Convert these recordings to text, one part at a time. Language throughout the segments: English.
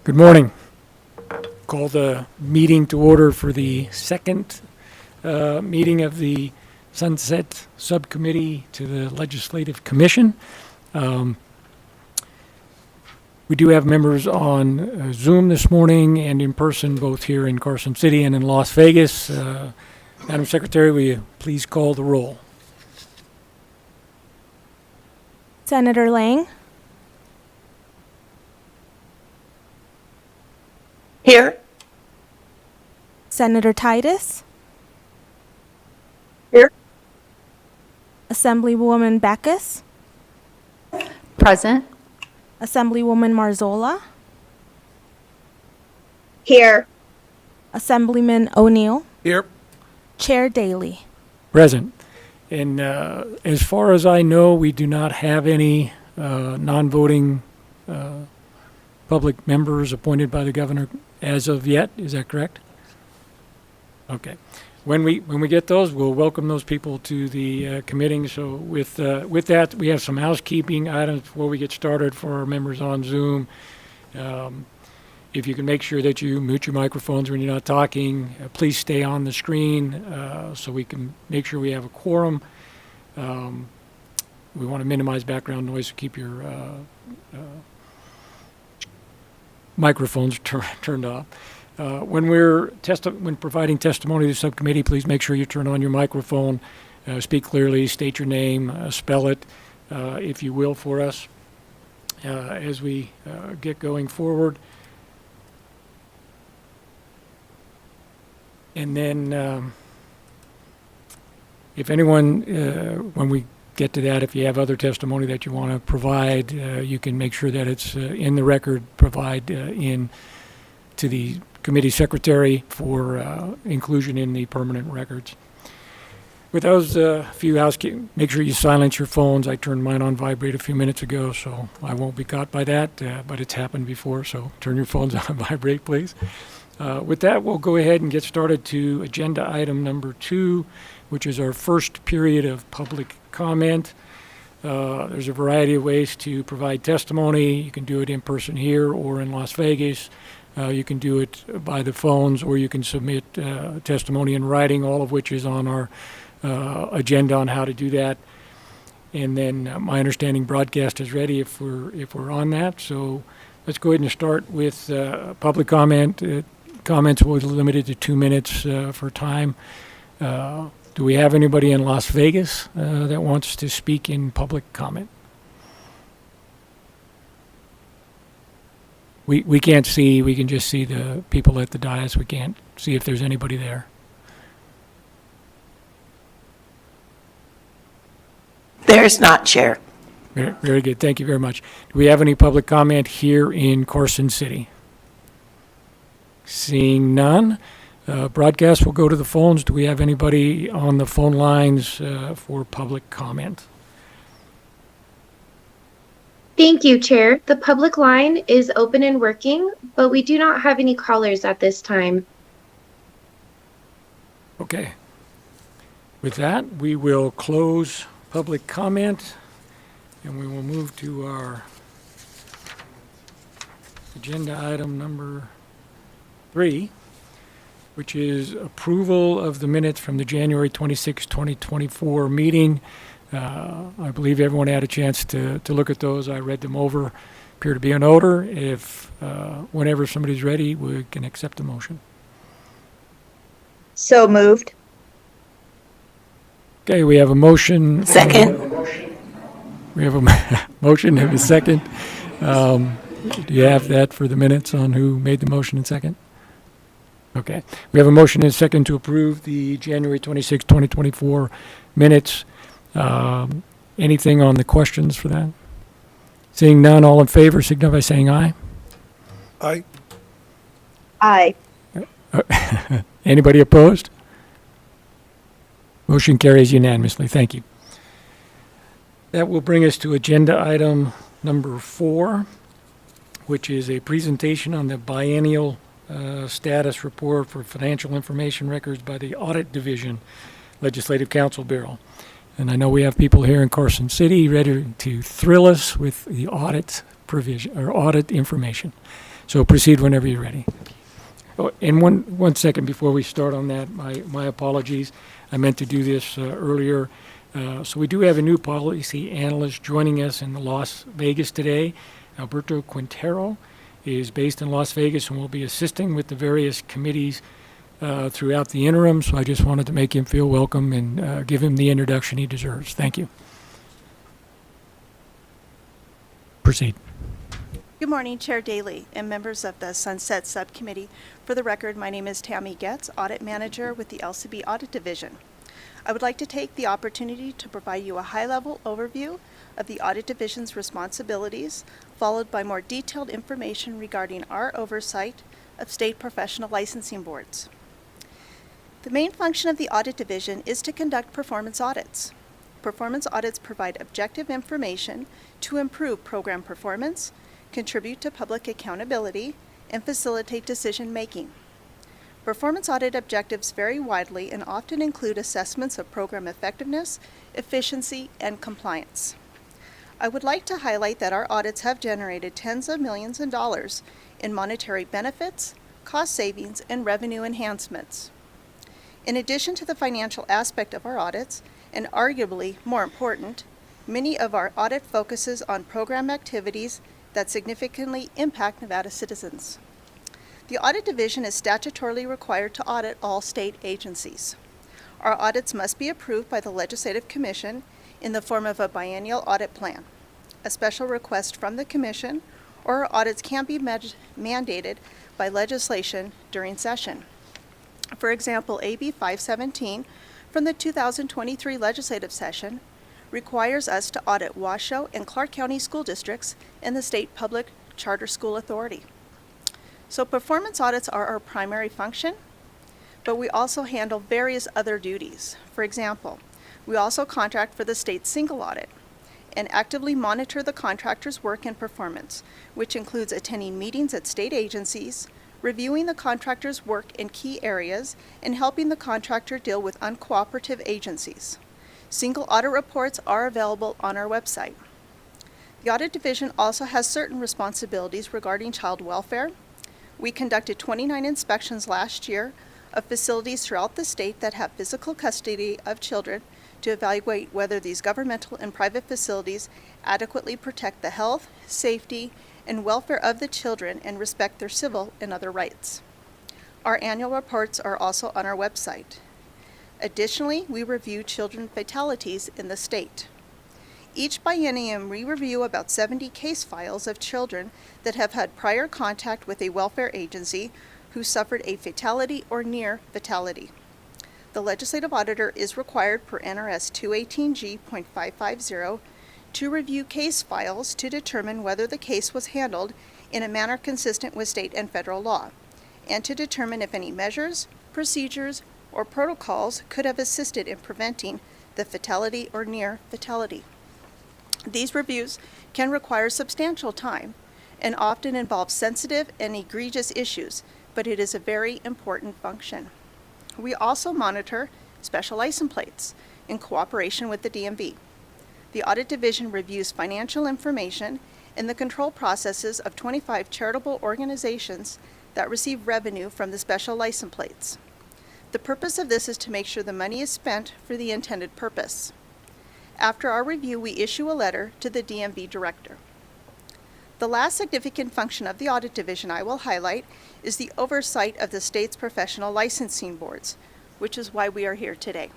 Good morning. Call the meeting to order for the second meeting of the Sunset Subcommittee to the Legislative Commission. We do have members on Zoom this morning and in person, both here in Carson City and in Las Vegas. Madam Secretary, will you please call the roll? Senator Lang, Here. Senator Titus, Here. Assemblywoman Backus, Present. Assemblywoman Marzola, Here. Assemblyman O'Neill, Here. Chair Daly. Present. And as far as I know, we do not have any non-voting public members appointed by the governor as of yet. Is that correct? Okay. When we get those, we'll welcome those people to the committee. So with that, we have some housekeeping items before we get started for our members on Zoom. If you can make sure that you mute your microphones when you're not talking, please stay on the screen so we can make sure we have a quorum. We want to minimize background noise, so keep your microphones turned off. When providing testimony to the subcommittee, please make sure you turn on your microphone, speak clearly, state your name, spell it, if you will, for us as we get going forward. And then if anyone, when we get to that, if you have other testimony that you want to provide, you can make sure that it's in the record, provide to the committee secretary for inclusion in the permanent records. With those few housekeeping, make sure you silence your phones. I turned mine on vibrate a few minutes ago, so I won't be caught by that, but it's happened before, so turn your phones on vibrate, please. With that, we'll go ahead and get started to agenda item number 2, which is our first period of public comment. There's a variety of ways to provide testimony. You can do it in person here or in Las Vegas. You can do it by the phones, or you can submit testimony in writing, all of which is on our agenda on how to do that. And then my understanding, broadcast is ready if we're on that. So let's go ahead and start with public comment. Comments will be limited to 2 minutes for time. Do we have anybody in Las Vegas that wants to speak in public comment? We can't see. We can just see the people at the dais. We can't see if there's anybody there. There's not, Chair. Very, very good. Thank you very much. Do we have any public comment here in Carson City? Seeing none. Broadcast will go to the phones. Do we have anybody on the phone lines for public comment? Thank you, Chair. The public line is open and working, but we do not have any callers at this time. Okay. With that, we will close public comment, and we will move to our agenda item number 3, which is approval of the minutes from the January 26, 2024 meeting. I believe everyone had a chance to look at those. I read them over. Appear to be in order. If whenever somebody's ready, we can accept the motion. So moved. Okay, we have a motion. Second. We have a motion and a second. Do you have that for the minutes on who made the motion and second? Okay. We have a motion and a second to approve the January 26, 2024 minutes. Anything on the questions for that? Seeing none, all in favor, signify by saying aye. Aye. Aye. Anybody opposed? Motion carries unanimously. Thank you. That will bring us to agenda item number 4, which is a presentation on the biennial status report for financial information records by the Audit Division, Legislative Council Bureau. And I know we have people here in Carson City ready to thrill us with the audit provision or audit information. So proceed whenever you're ready. Oh, and one second before we start on that, my apologies. I meant to do this earlier. So we do have a new policy analyst joining us in Las Vegas today. Alberto Quintero is based in Las Vegas and will be assisting with the various committees throughout the interim. So I just wanted to make him feel welcome and give him the introduction he deserves. Thank you. Proceed. Good morning, Chair Daly and members of the Sunset Subcommittee. For the record, my name is Tammy Getz, Audit Manager with the LCB Audit Division. I would like to take the opportunity to provide you a high-level overview of the Audit Division's responsibilities, followed by more detailed information regarding our oversight of state professional licensing boards. The main function of the Audit Division is to conduct performance audits. Performance audits provide objective information to improve program performance, contribute to public accountability, and facilitate decision-making. Performance audit objectives vary widely and often include assessments of program effectiveness, efficiency, and compliance. I would like to highlight that our audits have generated tens of millions of dollars in monetary benefits, cost savings, and revenue enhancements. In addition to the financial aspect of our audits, and arguably more important, many of our audit focuses on program activities that significantly impact Nevada citizens. The Audit Division is statutorily required to audit all state agencies. Our audits must be approved by the Legislative Commission in the form of a biennial audit plan, a special request from the Commission, or our audits can be mandated by legislation during session. For example, AB 517 from the 2023 legislative session requires us to audit Washoe and Clark County school districts and the State Public Charter School Authority. So performance audits are our primary function, but we also handle various other duties. For example, we also contract for the state's single audit and actively monitor the contractor's work and performance, which includes attending meetings at state agencies, reviewing the contractor's work in key areas, and helping the contractor deal with uncooperative agencies. Single audit reports are available on our website. The Audit Division also has certain responsibilities regarding child welfare. We conducted 29 inspections last year of facilities throughout the state that have physical custody of children to evaluate whether these governmental and private facilities adequately protect the health, safety, and welfare of the children and respect their civil and other rights. Our annual reports are also on our website. Additionally, we review children fatalities in the state. Each biennium, we review about 70 case files of children that have had prior contact with a welfare agency who suffered a fatality or near fatality. The legislative auditor is required per NRS 218G.550 to review case files to determine whether the case was handled in a manner consistent with state and federal law, and to determine if any measures, procedures, or protocols could have assisted in preventing the fatality or near fatality. These reviews can require substantial time and often involve sensitive and egregious issues, but it is a very important function. We also monitor special license plates in cooperation with the DMV. The Audit Division reviews financial information and the control processes of 25 charitable organizations that receive revenue from the special license plates. The purpose of this is to make sure the money is spent for the intended purpose. After our review, we issue a letter to the DMV director. The last significant function of the Audit Division I will highlight is the oversight of the state's professional licensing boards, which is why we are here today.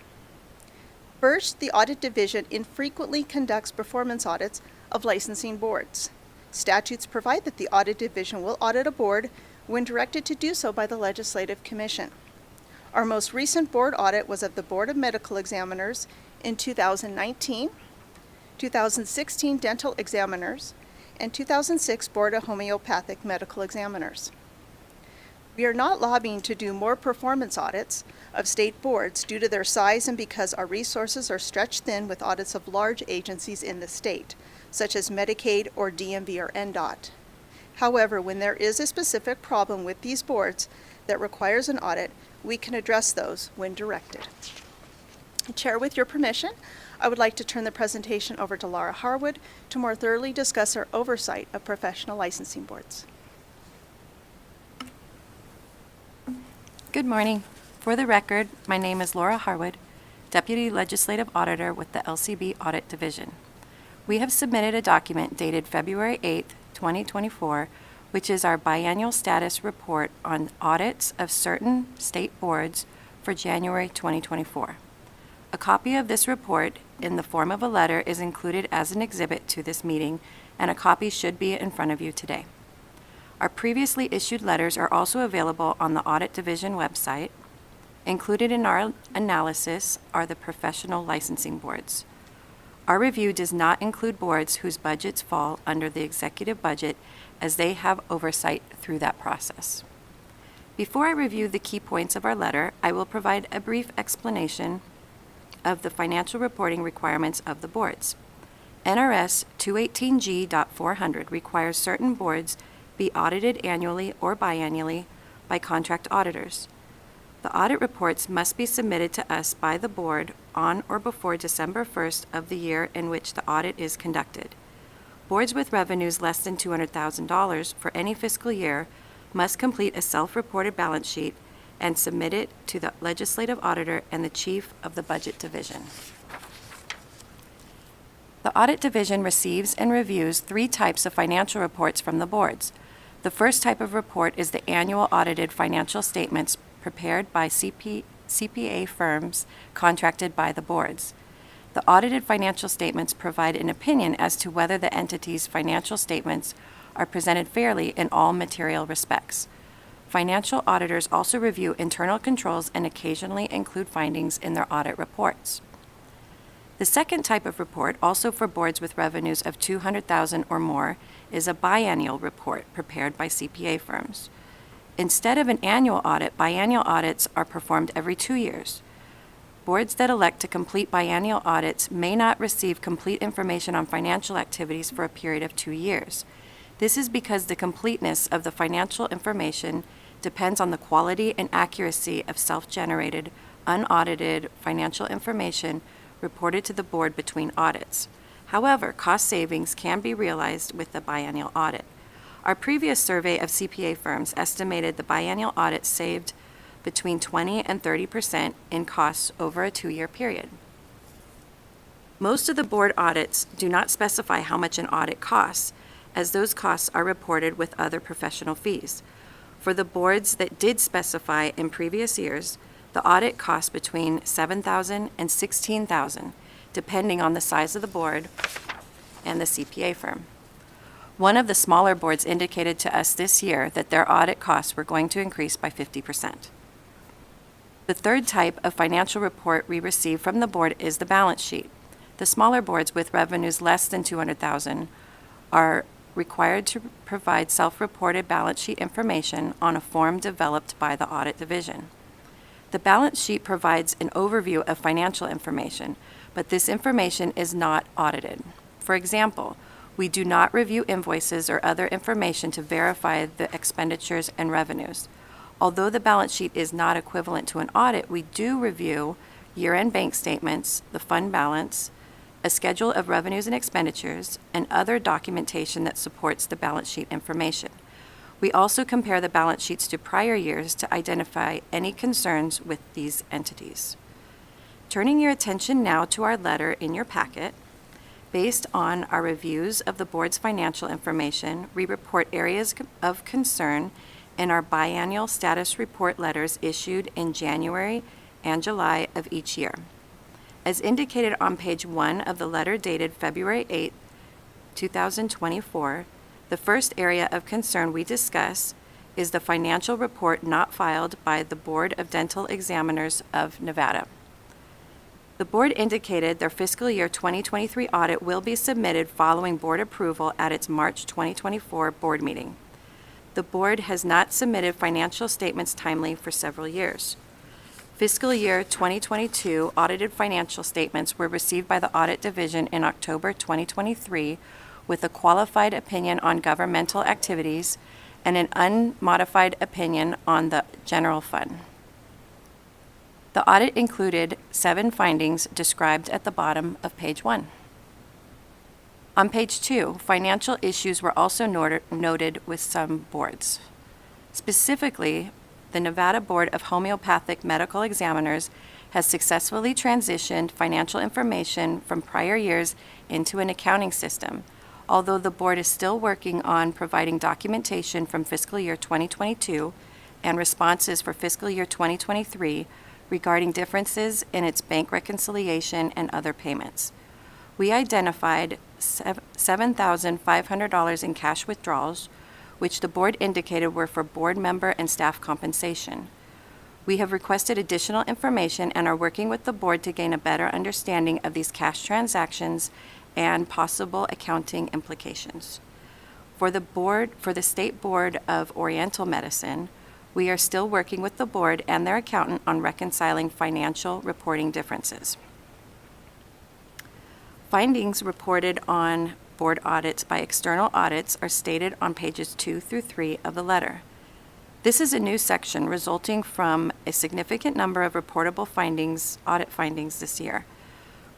First, the Audit Division infrequently conducts performance audits of licensing boards. Statutes provide that the Audit Division will audit a board when directed to do so by the Legislative Commission. Our most recent board audit was of the Board of Medical Examiners in 2019, 2016 Dental Examiners, and 2006 Board of Homeopathic Medical Examiners. We are not lobbying to do more performance audits of state boards due to their size and because our resources are stretched thin with audits of large agencies in the state, such as Medicaid or DMV or NDOT. However, when there is a specific problem with these boards that requires an audit, we can address those when directed. Chair, with your permission, I would like to turn the presentation over to Laura Harwood to more thoroughly discuss our oversight of professional licensing boards. Good morning. For the record, my name is Laura Harwood, Deputy Legislative Auditor with the LCB Audit Division. We have submitted a document dated February 8, 2024, which is our biannual status report on audits of certain state boards for January 2024. A copy of this report in the form of a letter is included as an exhibit to this meeting, and a copy should be in front of you today. Our previously issued letters are also available on the Audit Division website. Included in our analysis are the professional licensing boards. Our review does not include boards whose budgets fall under the executive budget, as they have oversight through that process. Before I review the key points of our letter, I will provide a brief explanation of the financial reporting requirements of the boards. NRS 218G.400 requires certain boards be audited annually or biannually by contract auditors. The audit reports must be submitted to us by the board on or before December 1st of the year in which the audit is conducted. Boards with revenues less than $200,000 for any fiscal year must complete a self-reported balance sheet and submit it to the legislative auditor and the chief of the budget division. The audit division receives and reviews 3 types of financial reports from the boards. The first type of report is the annual audited financial statements prepared by CPA firms contracted by the boards. The audited financial statements provide an opinion as to whether the entity's financial statements are presented fairly in all material respects. Financial auditors also review internal controls and occasionally include findings in their audit reports. The second type of report, also for boards with revenues of $200,000 or more, is a biannual report prepared by CPA firms. Instead of an annual audit, biannual audits are performed every 2 years. Boards that elect to complete biannual audits may not receive complete information on financial activities for a period of 2 years. This is because the completeness of the financial information depends on the quality and accuracy of self-generated, unaudited financial information reported to the board between audits. However, cost savings can be realized with the biannual audit. Our previous survey of CPA firms estimated the biannual audit saved between 20 and 30% in costs over a 2-year period. Most of the board audits do not specify how much an audit costs, as those costs are reported with other professional fees. For the boards that did specify in previous years, the audit costs between $7,000 and $16,000, depending on the size of the board and the CPA firm. One of the smaller boards indicated to us this year that their audit costs were going to increase by 50%. The third type of financial report we receive from the board is the balance sheet. The smaller boards with revenues less than $200,000 are required to provide self-reported balance sheet information on a form developed by the audit division. The balance sheet provides an overview of financial information, but this information is not audited. For example, we do not review invoices or other information to verify the expenditures and revenues. Although the balance sheet is not equivalent to an audit, we do review year-end bank statements, the fund balance, a schedule of revenues and expenditures, and other documentation that supports the balance sheet information. We also compare the balance sheets to prior years to identify any concerns with these entities. Turning your attention now to our letter in your packet, based on our reviews of the board's financial information, we report areas of concern in our biannual status report letters issued in January and July of each year. As indicated on page 1 of the letter dated February 8, 2024, the first area of concern we discuss is the financial report not filed by the Board of Dental Examiners of Nevada. The board indicated their fiscal year 2023 audit will be submitted following board approval at its March 2024 board meeting. The board has not submitted financial statements timely for several years. Fiscal year 2022 audited financial statements were received by the Audit Division in October 2023 with a qualified opinion on governmental activities and an unmodified opinion on the general fund. The audit included 7 findings described at the bottom of page 1. On page 2, financial issues were also noted with some boards. Specifically, the Nevada Board of Homeopathic Medical Examiners has successfully transitioned financial information from prior years into an accounting system, although the board is still working on providing documentation from fiscal year 2022 and responses for fiscal year 2023 regarding differences in its bank reconciliation and other payments. We identified $7,500 in cash withdrawals, which the board indicated were for board member and staff compensation. We have requested additional information and are working with the board to gain a better understanding of these cash transactions and possible accounting implications. For the State Board of Oriental Medicine, we are still working with the board and their accountant on reconciling financial reporting differences. Findings reported on board audits by external audits are stated on pages 2 through 3 of the letter. This is a new section resulting from a significant number of reportable audit findings this year.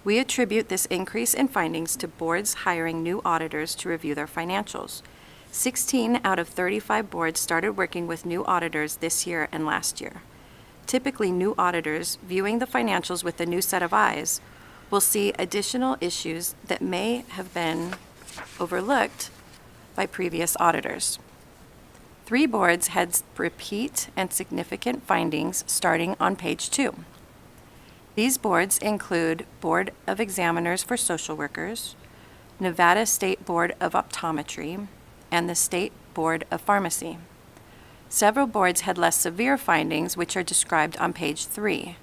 We attribute this increase in findings to boards hiring new auditors to review their financials. 16 out of 35 boards started working with new auditors this year and last year. Typically, new auditors, viewing the financials with a new set of eyes, will see additional issues that may have been overlooked by previous auditors. 3 boards had repeat and significant findings starting on page 2. These boards include Board of Examiners for Social Workers, Nevada State Board of Optometry, and the State Board of Pharmacy. Several boards had less severe findings, which are described on page 3.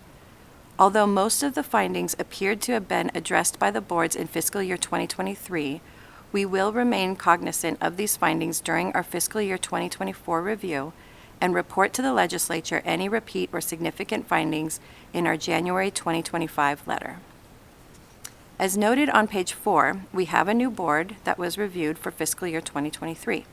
Although most of the findings appeared to have been addressed by the boards in fiscal year 2023, we will remain cognizant of these findings during our fiscal year 2024 review and report to the legislature any repeat or significant findings in our January 2025 letter. As noted on page 4, we have a new board that was reviewed for fiscal year 2023.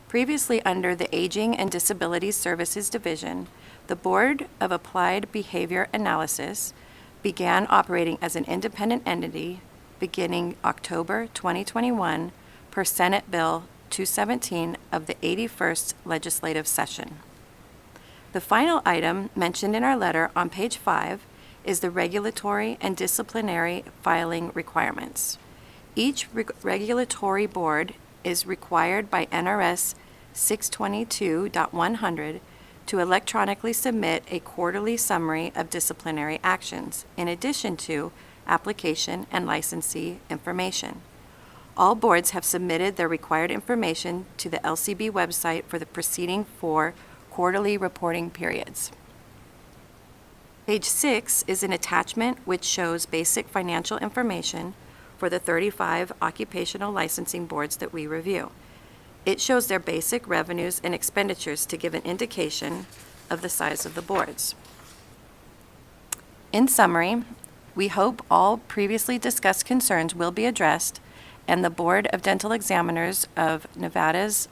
Previously under the Aging and Disabilities Services Division, the Board of Applied Behavior Analysis began operating as an independent entity beginning October 2021 per Senate Bill 217 of the 81st legislative session. The final item mentioned in our letter on page 5 is the regulatory and disciplinary filing requirements. Each regulatory board is required by NRS 622.100 to electronically submit a quarterly summary of disciplinary actions, in addition to application and licensee information. All boards have submitted their required information to the LCB website for the preceding 4 quarterly reporting periods. Page 6 is an attachment which shows basic financial information for the 35 occupational licensing boards that we review. It shows their basic revenues and expenditures to give an indication of the size of the boards. In summary, we hope all previously discussed concerns will be addressed and the Board of Dental Examiners of Nevada's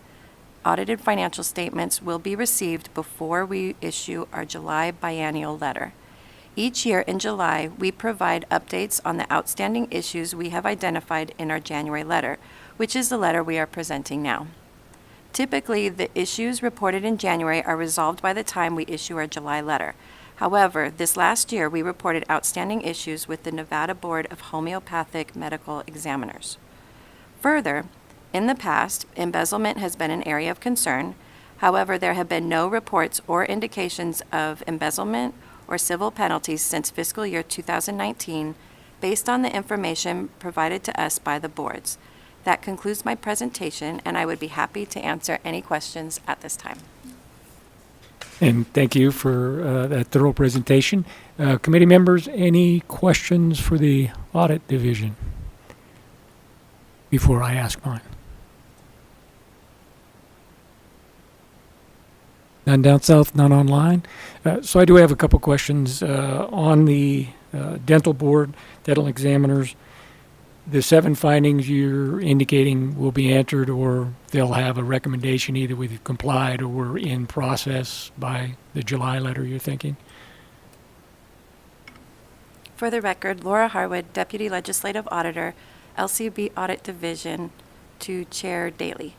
audited financial statements will be received before we issue our July biennial letter. Each year in July, we provide updates on the outstanding issues we have identified in our January letter, which is the letter we are presenting now. Typically, the issues reported in January are resolved by the time we issue our July letter. However, this last year, we reported outstanding issues with the Nevada Board of Homeopathic Medical Examiners. Further, in the past, embezzlement has been an area of concern. However, there have been no reports or indications of embezzlement or civil penalties since fiscal year 2019 based on the information provided to us by the boards. That concludes my presentation, and I would be happy to answer any questions at this time. And thank you for that thorough presentation. Committee members, any questions for the Audit Division before I ask mine? None down south, none online. So I do have a couple questions on the dental board, dental examiners. The 7 findings you're indicating will be entered, or they'll have a recommendation either we've complied or we're in process by the July letter, you're thinking? For the record, Laura Harwood, Deputy Legislative Auditor, LCB Audit Division, to Chair Daly.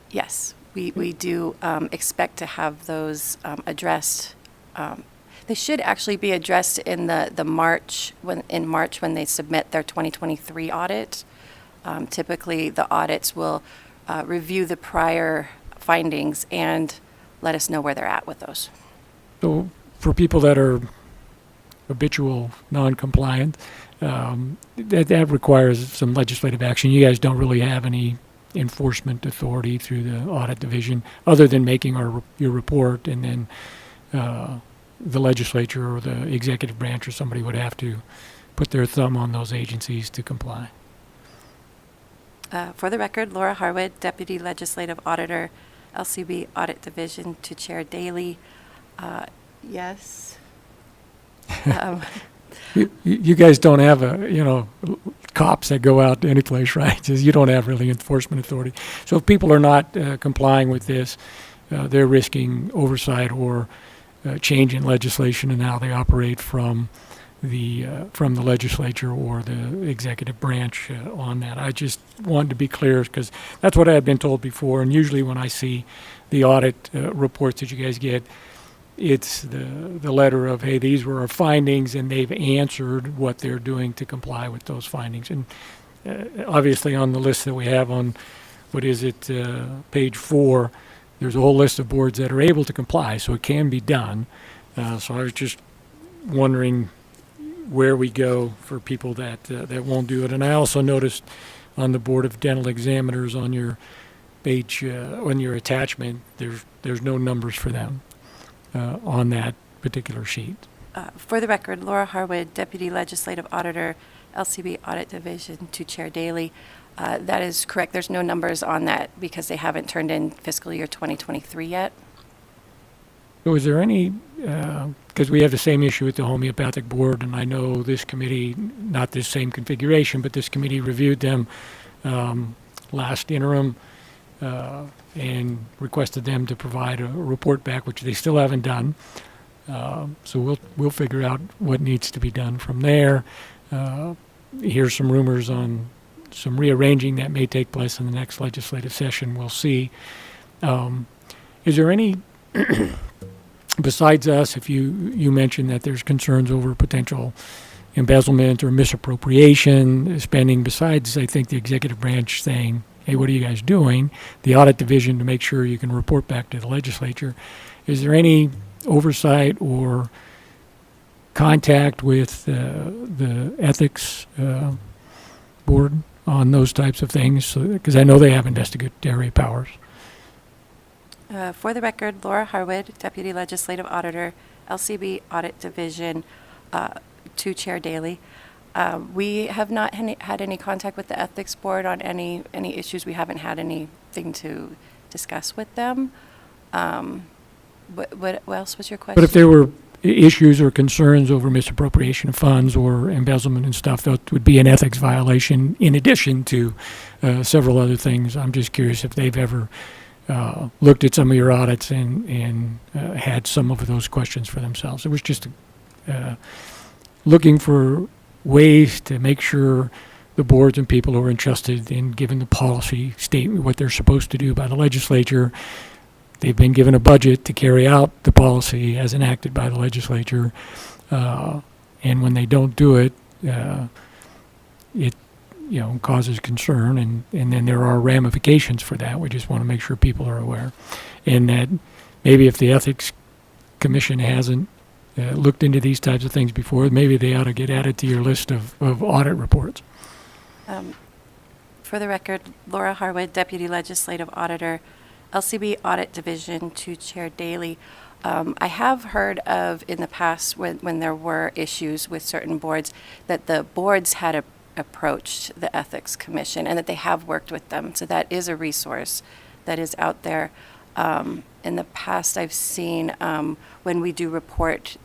Yes, We do expect to have those addressed. They should actually be addressed in the March, when they submit their 2023 audit. Typically, the audits will review the prior findings and let us know where they're at with those. So for people that are habitual non-compliant, that requires some legislative action. You guys don't really have any enforcement authority through the audit division, other than making your report, and then the legislature or the executive branch or somebody would have to put their thumb on those agencies to comply. For the record, Laura Harwood, Deputy Legislative Auditor, LCB Audit Division, to Chair Daly. Yes. You guys don't have cops that go out to any place, right? Just, you don't have really enforcement authority. So if people are not complying with this, they're risking oversight or change in legislation and how they operate from the legislature or the executive branch on that. I just wanted to be clear, because that's what I had been told before. And usually when I see the audit reports that you guys get, it's the letter of, hey, these were our findings, and they've answered what they're doing to comply with those findings. And obviously on the list that we have on, page 4, there's a whole list of boards that are able to comply, so it can be done. So I was just wondering where we go for people that won't do it. And I also noticed on the Board of Dental Examiners on your page, on your attachment, there's no numbers for them on that particular sheet. For the record, Laura Harwood, Deputy Legislative Auditor, LCB Audit Division, to Chair Daly. That is correct. There's no numbers on that because they haven't turned in fiscal year 2023 yet. So is there any, because we have the same issue with the homeopathic board, and I know this committee, not this same configuration, but this committee reviewed them last interim and requested them to provide a report back, which they still haven't done. So we'll figure out what needs to be done from there. Here's some rumors on some rearranging that may take place in the next legislative session. We'll see. Is there any, besides us, if you mentioned that there's concerns over potential embezzlement or misappropriation spending, besides, I think, the executive branch saying, hey, what are you guys doing? The audit division to make sure you can report back to the legislature. Is there any oversight or contact with the ethics board on those types of things? Because I know they have investigatory powers. For the record, Laura Harwood, Deputy Legislative Auditor, LCB Audit Division, to Chair Daly. We have not had any contact with the Ethics Board on any issues. We haven't had anything to discuss with them. What else was your question? But if there were issues or concerns over misappropriation of funds or embezzlement and stuff, that would be an ethics violation in addition to several other things. I'm just curious if they've ever looked at some of your audits and had some of those questions for themselves. It was just looking for ways to make sure the boards and people who are entrusted in giving the policy statement, what they're supposed to do by the legislature, they've been given a budget to carry out the policy as enacted by the legislature, and when they don't do it, it causes concern, and then there are ramifications for that. We just want to make sure people are aware, and that maybe if the Ethics Commission hasn't looked into these types of things before, maybe they ought to get added to your list of audit reports. For the record, Laura Harwood, Deputy Legislative Auditor, LCB Audit Division, to Chair Daly. I have heard of in the past when there were issues with certain boards that the boards had approached the Ethics Commission and that they have worked with them. So that is a resource that is out there. In the past, I've seen when we do report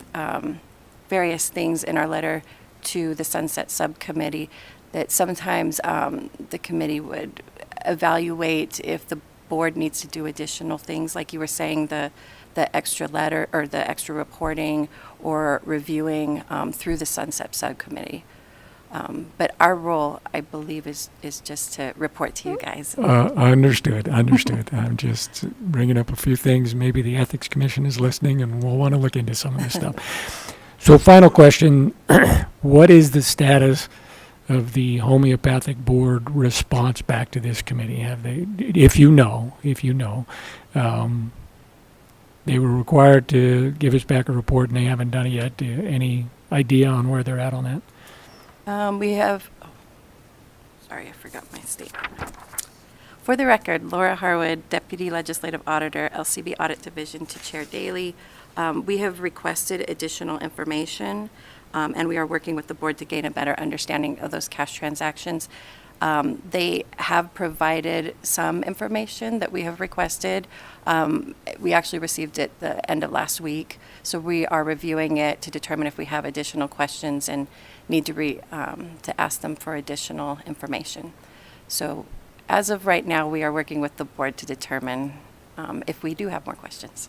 various things in our letter to the Sunset Subcommittee, that sometimes the committee would evaluate if the board needs to do additional things, like you were saying, the extra letter or the extra reporting or reviewing through the Sunset Subcommittee. But our role, I believe, is just to report to you guys. Understood. I'm just bringing up a few things. Maybe the Ethics Commission is listening and we'll want to look into some of this stuff. So final question, what is the status of the homeopathic board response back to this committee? Have they, if you know, they were required to give us back a report and they haven't done it yet. Any idea on where they're at on that? We have, sorry, I forgot my statement. For the record, Laura Harwood, Deputy Legislative Auditor, LCB Audit Division, to Chair Daly. We have requested additional information, and we are working with the board to gain a better understanding of those cash transactions. They have provided some information that we have requested. We actually received it the end of last week, so we are reviewing it to determine if we have additional questions and need to ask them for additional information. So as of right now, we are working with the board to determine if we do have more questions.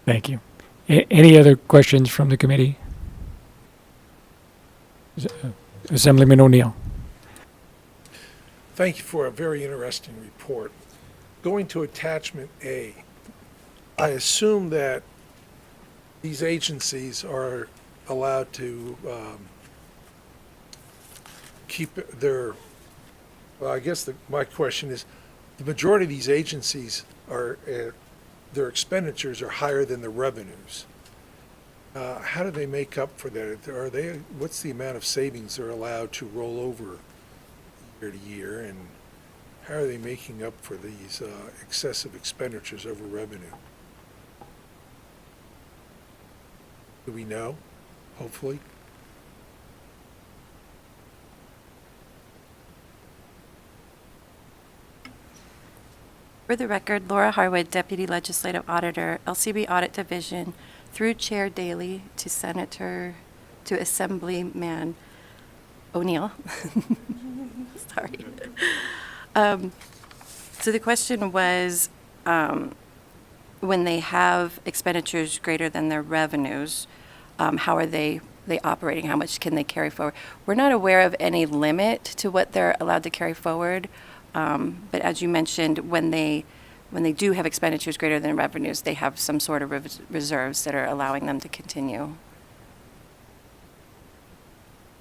Thank you. Any other questions from the committee? Assemblyman O'Neill. Thank you for a very interesting report. Going to attachment A, I assume that these agencies are allowed to keep their, well, I guess my question is, the majority of these agencies are, their expenditures are higher than the revenues. How do they make up for that? What's the amount of savings they're allowed to roll over year to year, and how are they making up for these excessive expenditures over revenue? Do we know? Hopefully. For the record, Laura Harwood, Deputy Legislative Auditor, LCB Audit Division, through Chair Daly to Assemblyman O'Neill. Sorry. So the question was, when they have expenditures greater than their revenues, how are they operating? How much can they carry forward? We're not aware of any limit to what they're allowed to carry forward. But as you mentioned, when they do have expenditures greater than revenues, they have some sort of reserves that are allowing them to continue.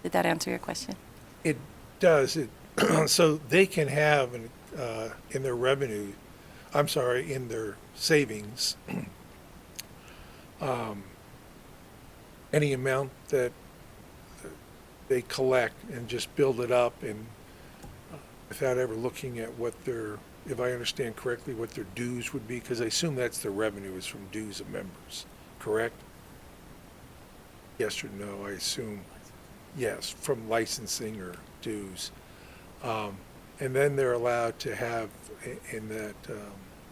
Did that answer your question? It does. So they can have in their revenue, in their savings, any amount that they collect and just build it up and without ever looking at what their, if I understand correctly, what their dues would be, because I assume that's their revenue is from dues of members, correct? Yes or no? I assume yes, from licensing or dues. And then they're allowed to have in that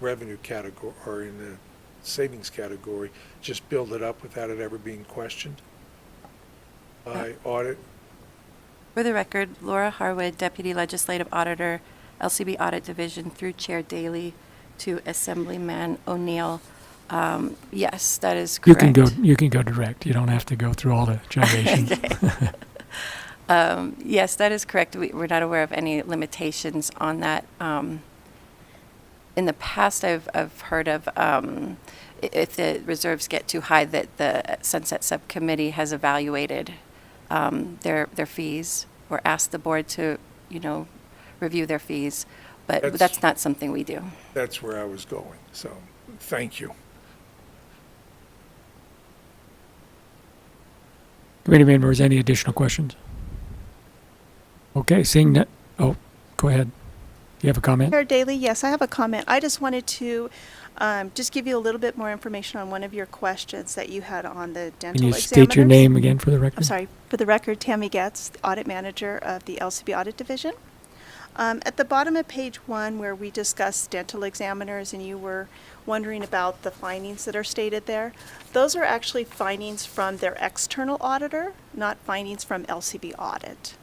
revenue category or in the savings category, just build it up without it ever being questioned by audit. For the record, Laura Harwood, Deputy Legislative Auditor, LCB Audit Division, through Chair Daly to Assemblyman O'Neill. Yes, that is correct. You can go direct. You don't have to go through all the gyrations. Yes, that is correct. We're not aware of any limitations on that. In the past, I've heard of if the reserves get too high, that the Sunset Subcommittee has evaluated their fees or asked the board to, review their fees. But that's not something we do. That's where I was going. So, thank you. Committee members, any additional questions? Okay, seeing that, oh, go ahead. You have a comment? Chair Daly, yes, I have a comment. I just wanted to just give you a little bit more information on one of your questions that you had on the dental Can you examiners. state your name again for the record? I'm sorry. For the record, Tammy Getz, Audit Manager of the LCB Audit Division. At the bottom of page 1, where we discussed dental examiners and you were wondering about the findings that are stated there, those are actually findings from their external auditor, not findings from LCB Audit.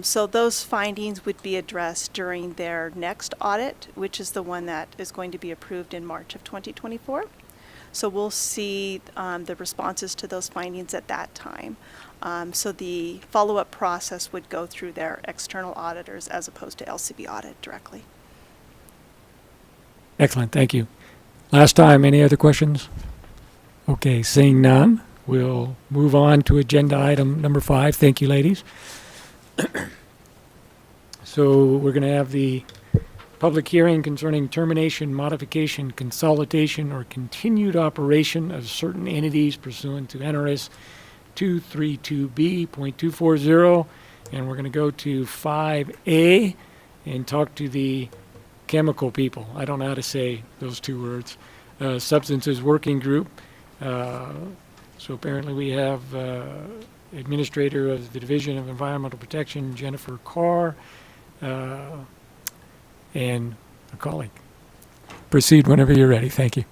So those findings would be addressed during their next audit, which is the one that is going to be approved in March of 2024. So we'll see the responses to those findings at that time. So the follow-up process would go through their external auditors as opposed to LCB audit directly. Excellent, thank you. Last time, any other questions? Okay, seeing none, we'll move on to agenda item number 5. Thank you, ladies. So we're going to have the public hearing concerning termination, modification, consolidation, or continued operation of certain entities pursuant to NRS 232B.240, and we're going to go to 5A and talk to the chemical people. I don't know how to say those two words. Substances Working Group. So apparently we have Administrator of the Division of Environmental Protection, Jennifer Carr, and a colleague. Proceed whenever you're ready. Thank you.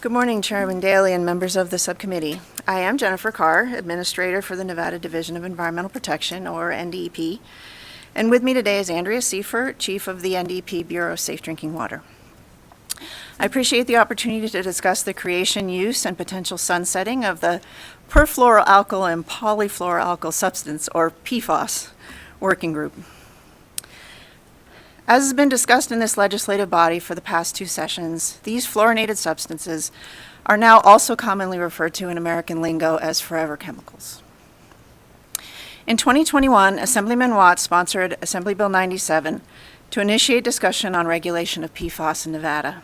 Good morning, Chairman Daly and members of the subcommittee. I am Jennifer Carr, Administrator for the Nevada Division of Environmental Protection, or NDEP. And with me today is Andrea Seifert, Chief of the NDEP Bureau of Safe Drinking Water. I appreciate the opportunity to discuss the creation, use, and potential sunsetting of the perfluoroalkyl and polyfluoroalkyl substance, or PFAS, working group. As has been discussed in this legislative body for the past 2 sessions, these fluorinated substances are now also commonly referred to in American lingo as forever chemicals. In 2021, Assemblyman Watts sponsored Assembly Bill 97 to initiate discussion on regulation of PFAS in Nevada.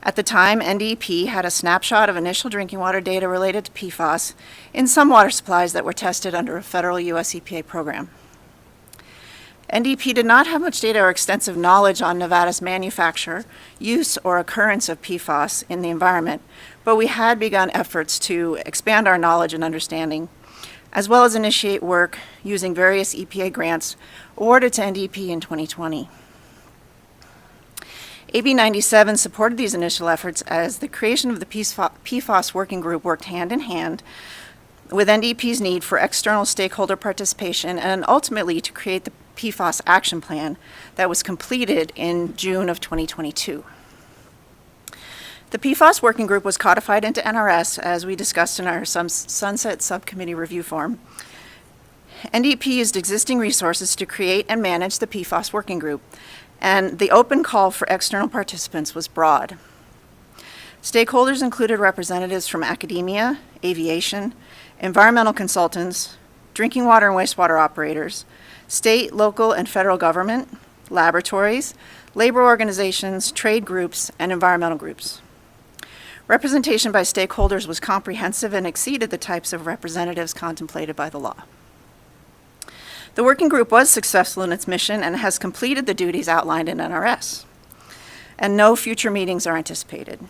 At the time, NDEP had a snapshot of initial drinking water data related to PFAS in some water supplies that were tested under a federal U.S. EPA program. NDEP did not have much data or extensive knowledge on Nevada's manufacture, use, or occurrence of PFAS in the environment, but we had begun efforts to expand our knowledge and understanding, as well as initiate work using various EPA grants awarded to NDEP in 2020. AB 97 supported these initial efforts as the creation of the PFAS working group worked hand in hand with NDEP's need for external stakeholder participation and ultimately to create the PFAS action plan that was completed in June of 2022. The PFAS working group was codified into NRS as we discussed in our Sunset Subcommittee review form. NDEP used existing resources to create and manage the PFAS working group, and the open call for external participants was broad. Stakeholders included representatives from academia, aviation, environmental consultants, drinking water and wastewater operators, state, local, and federal government, laboratories, labor organizations, trade groups, and environmental groups. Representation by stakeholders was comprehensive and exceeded the types of representatives contemplated by the law. The working group was successful in its mission and has completed the duties outlined in NRS, and no future meetings are anticipated.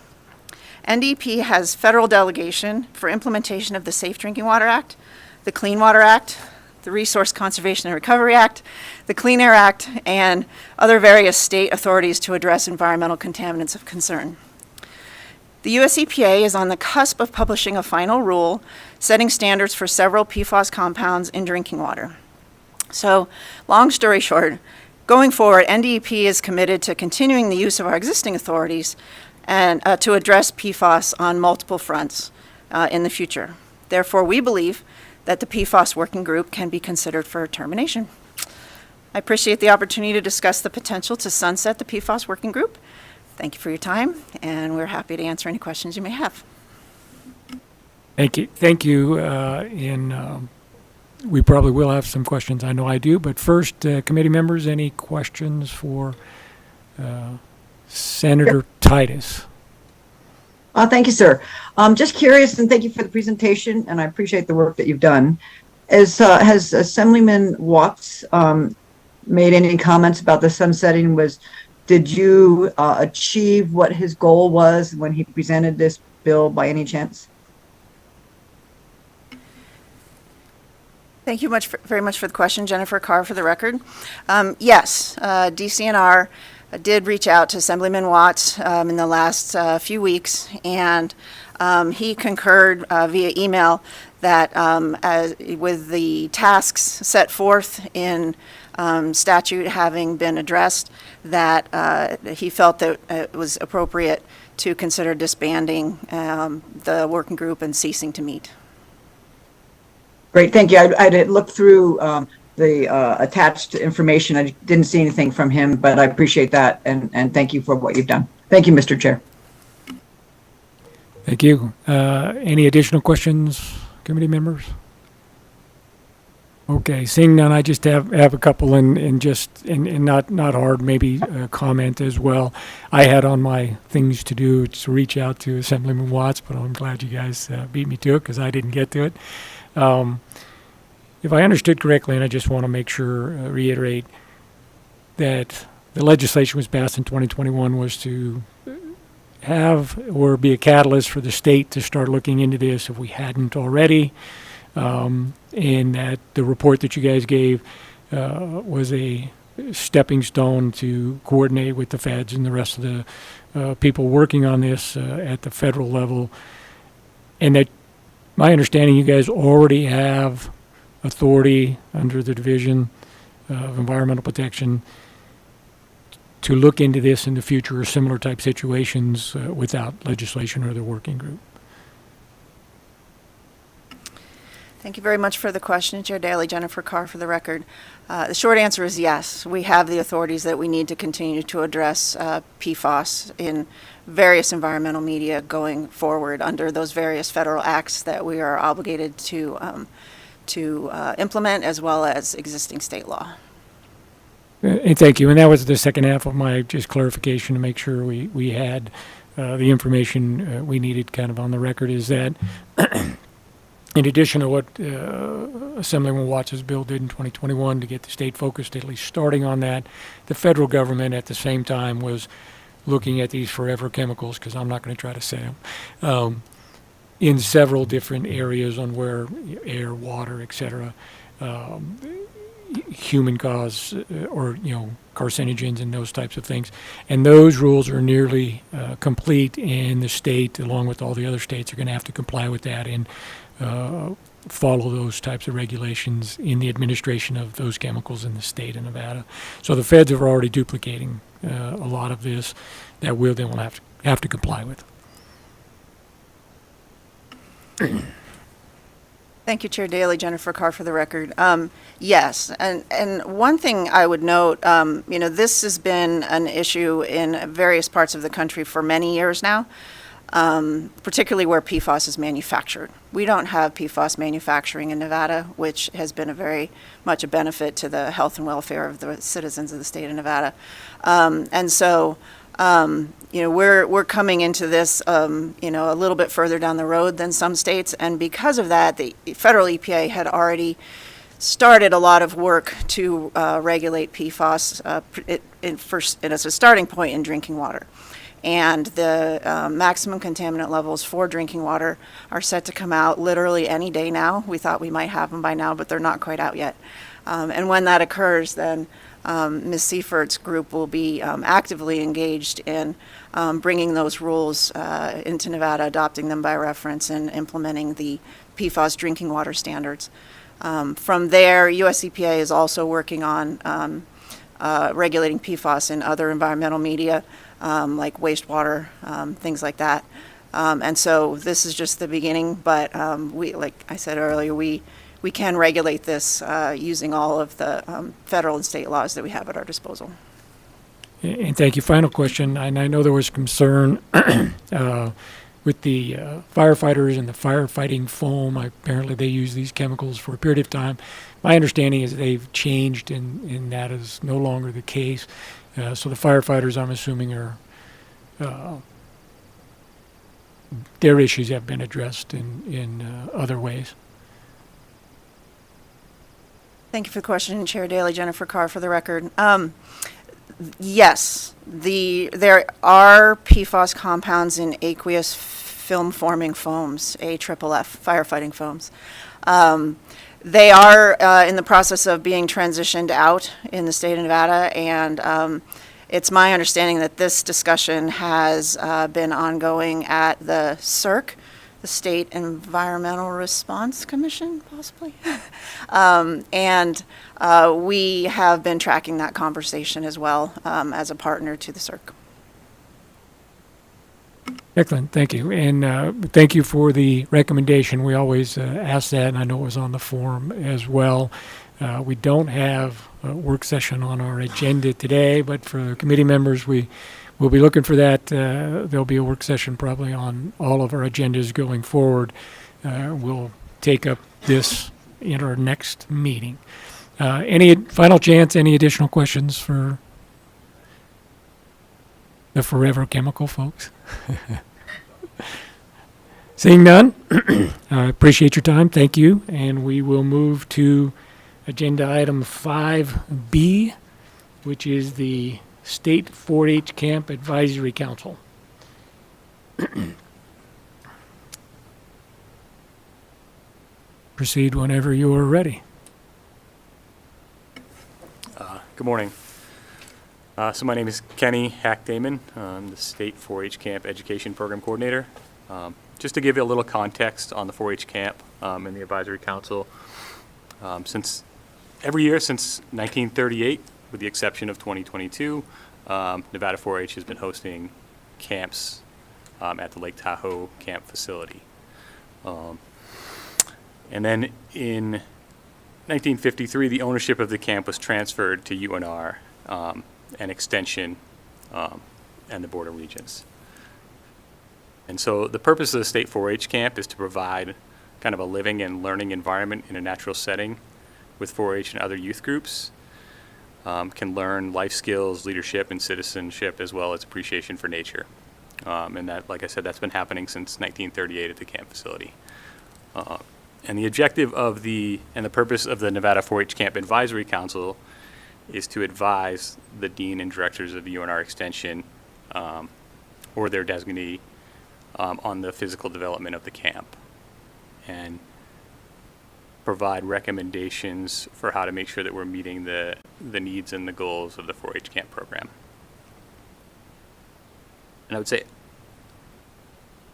NDEP has federal delegation for implementation of the Safe Drinking Water Act, the Clean Water Act, the Resource Conservation and Recovery Act, the Clean Air Act, and other various state authorities to address environmental contaminants of concern. The US EPA is on the cusp of publishing a final rule setting standards for several PFAS compounds in drinking water. So, long story short, going forward, NDEP is committed to continuing the use of our existing authorities and to address PFAS on multiple fronts in the future. Therefore, we believe that the PFAS working group can be considered for termination. I appreciate the opportunity to discuss the potential to sunset the PFAS working group. Thank you for your time, and we're happy to answer any questions you may have. Thank you. Thank you. We probably will have some questions. I know I do. But first, committee members, any questions for Senator Titus? Thank you, sir. Just curious, and thank you for the presentation, and I appreciate the work that you've done. Has Assemblyman Watts made any comments about the sunsetting? Did you achieve what his goal was when he presented this bill by any chance? Thank you very much for the question, Jennifer Carr, for the record. Yes, DCNR did reach out to Assemblyman Watts in the last few weeks, and he concurred via email that with the tasks set forth in statute having been addressed, that he felt that it was appropriate to consider disbanding the working group and ceasing to meet. Great, thank you. I did look through the attached information. I didn't see anything from him, but I appreciate that, and thank you for what you've done. Thank you, Mr. Chair. Thank you. Any additional questions, committee members? Okay, seeing none, I just have a couple and not hard, maybe comment as well. I had on my things to do to reach out to Assemblyman Watts, but I'm glad you guys beat me to it because I didn't get to it. If I understood correctly, and I just want to make sure, reiterate, that the legislation was passed in 2021 was to have or be a catalyst for the state to start looking into this if we hadn't already, and that the report that you guys gave was a stepping stone to coordinate with the feds and the rest of the people working on this at the federal level, and that my understanding you guys already have authority under the Division of Environmental Protection to look into this in the future or similar type situations without legislation or the working group. Thank you very much for the question, Chair Daly. Jennifer Carr for the record. The short answer is yes. We have the authorities that we need to continue to address PFAS in various environmental media going forward under those various federal acts that we are obligated to implement, as well as existing state law. And thank you. And that was the second half of my just clarification to make sure we had the information we needed kind of on the record, is that in addition to what Assemblyman Watts' bill did in 2021 to get the state focused, at least starting on that, the federal government at the same time was looking at these forever chemicals, because I'm not going to try to say them, in several different areas on where air, water, et cetera, human cause or, carcinogens and those types of things. And those rules are nearly complete, and the state, along with all the other states, are going to have to comply with that and follow those types of regulations in the administration of those chemicals in the state of Nevada. So the feds are already duplicating a lot of this that we'll then have to comply with. Thank you, Chair Daly. Jennifer Carr for the record. Yes, and one thing I would note, this has been an issue in various parts of the country for many years now, particularly where PFAS is manufactured. We don't have PFAS manufacturing in Nevada, which has been very much a benefit to the health and welfare of the citizens of the state of Nevada. And so we're coming into this, a little bit further down the road than some states, and because of that, the federal EPA had already started a lot of work to regulate PFAS as a starting point in drinking water. And the maximum contaminant levels for drinking water are set to come out literally any day now. We thought we might have them by now, but they're not quite out yet. And when that occurs, then Ms. Seifert's group will be actively engaged in bringing those rules into Nevada, adopting them by reference, and implementing the PFAS drinking water standards. From there, US EPA is also working on regulating PFAS in other environmental media, like wastewater, things like that. And so this is just the beginning, but we, like I said earlier, we can regulate this using all of the federal and state laws that we have at our disposal. And thank you. Final question, and I know there was concern with the firefighters and the firefighting foam. Apparently they use these chemicals for a period of time. My understanding is they've changed, and that is no longer the case. So the firefighters, I'm assuming, are their issues have been addressed in other ways. Thank you for the question, Chair Daly. Jennifer Carr for the record. Yes, there are PFAS compounds in aqueous film-forming foams, AFFF, firefighting foams. They are in the process of being transitioned out in the state of Nevada, and it's my understanding that this discussion has been ongoing at the CERC, the State Environmental Response Commission, possibly. And we have been tracking that conversation as well as a partner to the CERC. Excellent, thank you. And thank you for the recommendation. We always ask that, and I know it was on the form as well. We don't have a work session on our agenda today, but for committee members, we'll be looking for that. There'll be a work session probably on all of our agendas going forward. We'll take up this in our next meeting. Any final chance, any additional questions for the Forever Chemical folks? Seeing none, I appreciate your time. Thank you. And we will move to agenda item 5B, which is the State 4-H Camp Advisory Council. Proceed whenever you are ready. Good morning. So my name is Kenny Hack-Damon. I'm the State 4-H Camp Education Program Coordinator. Just to give you a little context on the 4-H Camp and the Advisory Council, since every year since 1938, with the exception of 2022, Nevada 4-H has been hosting camps at the Lake Tahoe Camp facility. And then in 1953, the ownership of the camp was transferred to UNR and Extension and the Board of Regents. And so the purpose of the State 4-H Camp is to provide kind of a living and learning environment in a natural setting with 4-H and other youth groups, can learn life skills, leadership, and citizenship, as well as appreciation for nature. And that, like I said, that's been happening since 1938 at the camp facility. And the objective of and the purpose of the Nevada 4-H Camp Advisory Council is to advise the dean and directors of the UNR Extension or their designee on the physical development of the camp and provide recommendations for how to make sure that we're meeting the needs and the goals of the 4-H camp program. And I would say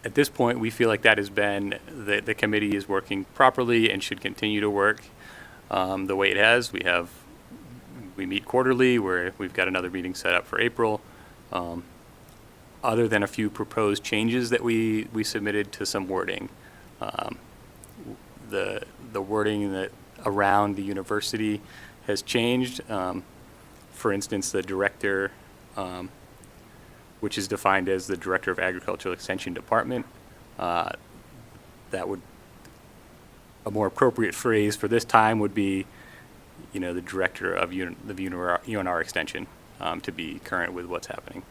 at this point, we feel like that has been, the committee is working properly and should continue to work the way it has. We meet quarterly, where we've got another meeting set up for April. Other than a few proposed changes that we submitted to some wording. The wording that around the university has changed. For instance, the director, which is defined as the Director of Agricultural Extension Department. That would, a more appropriate phrase for this time would be, the Director of the UNR Extension, to be current with what's happening.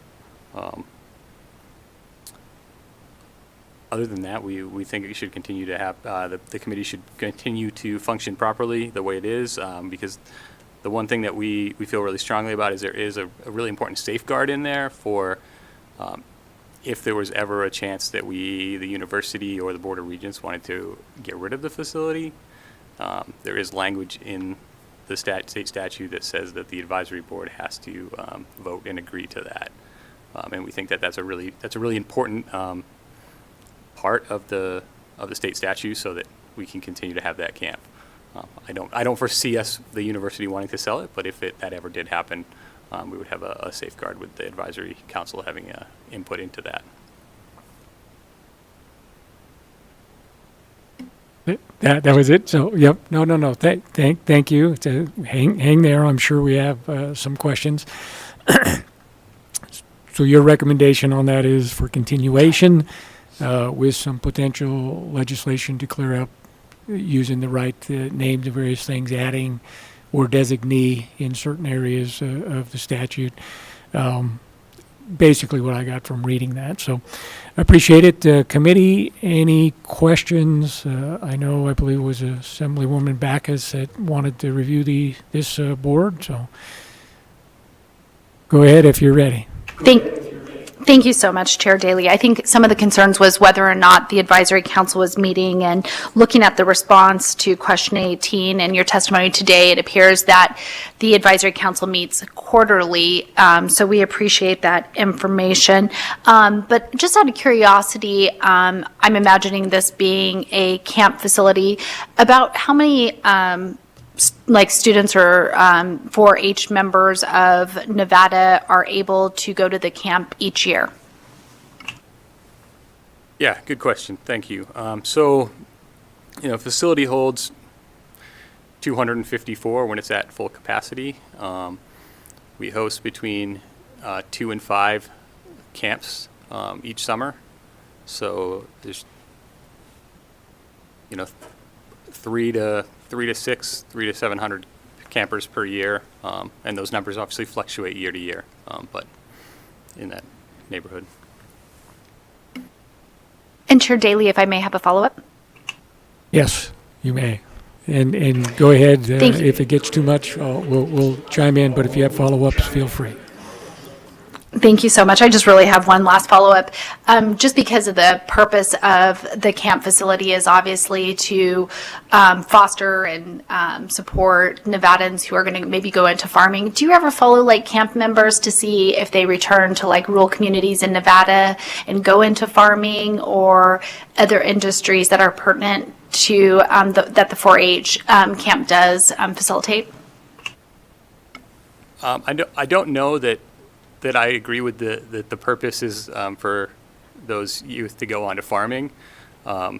Other than that, we think it should continue to have, the committee should continue to function properly the way it is, because the one thing that we feel really strongly about is there is a really important safeguard in there for if there was ever a chance that the university or the Board of Regents wanted to get rid of the facility. There is language in the state statute that says that the advisory board has to vote and agree to that. And we think that that's a really important part of the state statute, so that we can continue to have that camp. I don't foresee the university wanting to sell it, but if that ever did happen, we would have a safeguard with the advisory council having input into that. That was it. So, yep. No. Thank you. Hang there. I'm sure we have some questions. So your recommendation on that is for continuation with some potential legislation to clear up using the right name to various things, adding or designee in certain areas of the statute. Basically what I got from reading that. So I appreciate it. Committee, any questions? I believe it was Assemblywoman Backus that wanted to review this board. So go ahead if you're ready. Thank you so much, Chair Daly. I think some of the concerns was whether or not the advisory council was meeting, and looking at the response to question 18 and your testimony today, it appears that the advisory council meets quarterly, so we appreciate that information. But just out of curiosity, I'm imagining this being a camp facility. About how many students or 4-H members of Nevada are able to go to the camp each year? Yeah, good question. Thank you. So, facility holds 254 when it's at full capacity. We host between 2 and 5 camps each summer. So there's, 3 to 700 campers per year, and those numbers obviously fluctuate year to year, but in that neighborhood. And Chair Daly, if I may have a follow-up? Yes, you may. And go ahead. Thank you. If it gets too much, we'll chime in, but if you have follow-ups, feel free. Thank you so much. I just really have one last follow-up. Just because of the purpose of the camp facility is obviously to foster and support Nevadans who are going to maybe go into farming. Do you ever follow camp members to see if they return to rural communities in Nevada and go into farming or other industries that are pertinent to that the 4-H camp does facilitate? I don't know that I agree with the purpose is for those youth to go on to farming. I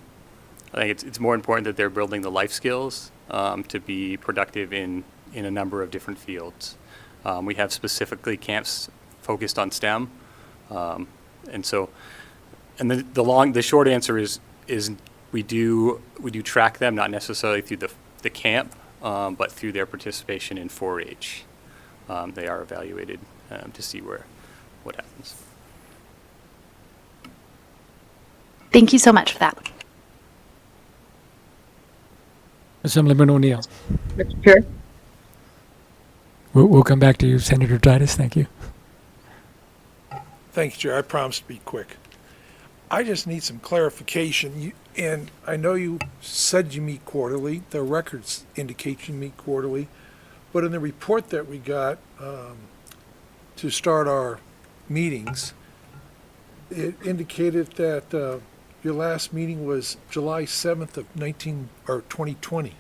think it's more important that they're building the life skills to be productive in a number of different fields. We have specifically camps focused on STEM, and the short answer is we do track them, not necessarily through the camp, but through their participation in 4-H. They are evaluated to see what happens. Thank you so much for that. Assemblyman O'Neill. Mr. Chair? We'll come back to you, Senator Titus. Thank you. Thank you, Chair. I promise to be quick. I just need some clarification. And I know you said you meet quarterly. The records indicate you meet quarterly. But in the report that we got to start our meetings, it indicated that your last meeting was July 7th of 2020.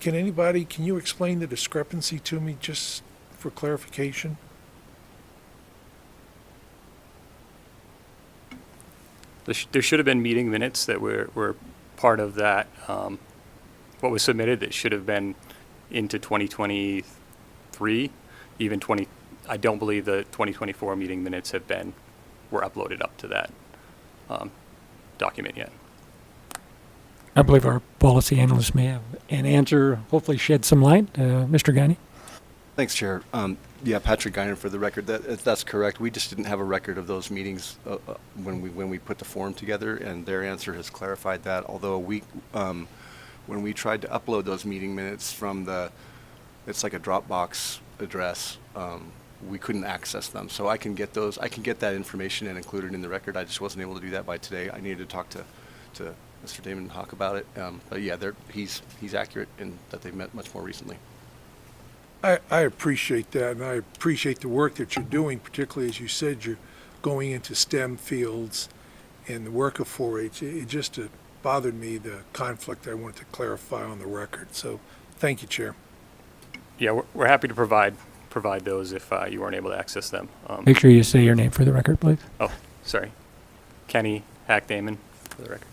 Can you explain the discrepancy to me just for clarification? There should have been meeting minutes that were part of that. What was submitted that should have been into 2023, even 20. I don't believe the 2024 meeting minutes were uploaded up to that document yet. I believe our policy analyst may have an answer, hopefully shed some light. Mr. Gagne? Thanks, Chair. Yeah, Patrick Geiner for the record. That's correct. We just didn't have a record of those meetings when we put the form together, and their answer has clarified that. Although when we tried to upload those meeting minutes from it's like a Dropbox address, we couldn't access them. So I can get that information and include it in the record. I just wasn't able to do that by today. I needed to talk to Mr. Damon Hawk about it. But yeah, he's accurate in that they met much more recently. I appreciate that, and I appreciate the work that you're doing, particularly as you said you're going into STEM fields and the work of 4-H. It just bothered me, the conflict. I wanted to clarify on the record. So thank you, Chair. Yeah, we're happy to provide those if you weren't able to access them. Make sure you say your name for the record, please. Oh, sorry. Kenny Hack Damon for the record.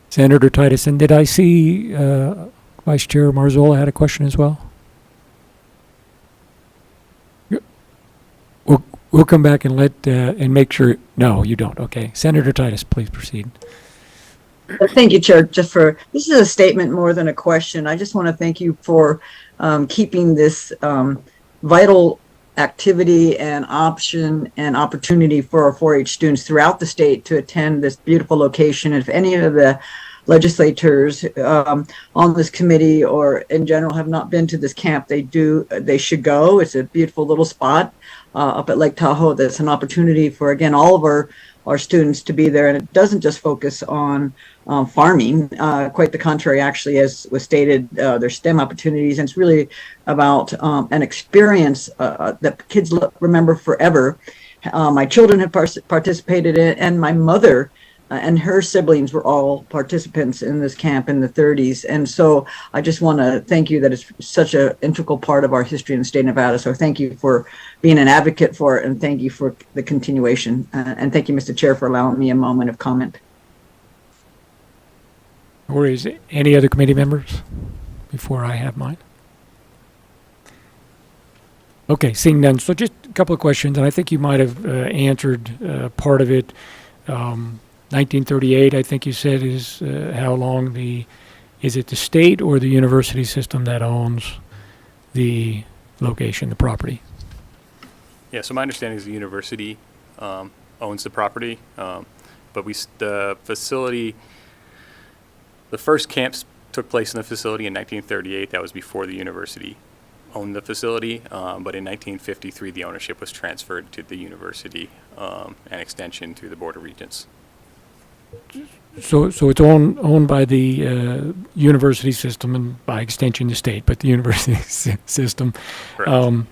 Senator Titus, and did I see Vice Chair Marzola had a question as well? We'll come back and and make sure. No, you don't. Okay. Senator Titus, please proceed. Thank you, Chair. This is a statement more than a question. I just want to thank you for keeping this vital activity and option and opportunity for our 4-H students throughout the state to attend this beautiful location. And if any of the legislators on this committee or in general have not been to this camp, they should go. It's a beautiful little spot up at Lake Tahoe. That's an opportunity for, again, all of our students to be there. And it doesn't just focus on farming, quite the contrary, actually, as was stated, there's STEM opportunities. And it's really about an experience that kids remember forever. My children have participated in, and my mother and her siblings were all participants in this camp in the 30s. And so I just want to thank you that it's such an integral part of our history in the state of Nevada. So thank you for being an advocate for it, and thank you for the continuation. And thank you, Mr. Chair, for allowing me a moment of comment. Or is any other committee members before I have mine? Okay, seeing none. So just a couple of questions, and I think you might have answered part of it. 1938, I think you said, is how long is it the state or the university system that owns the location, the property? Yeah, so my understanding is the university owns the property, but the facility, the first camps took place in the facility in 1938. That was before the university owned the facility, but in 1953 the ownership was transferred to the university and extension through the Board of Regents. So it's owned by the university system and by extension the state, but the university system. Correct.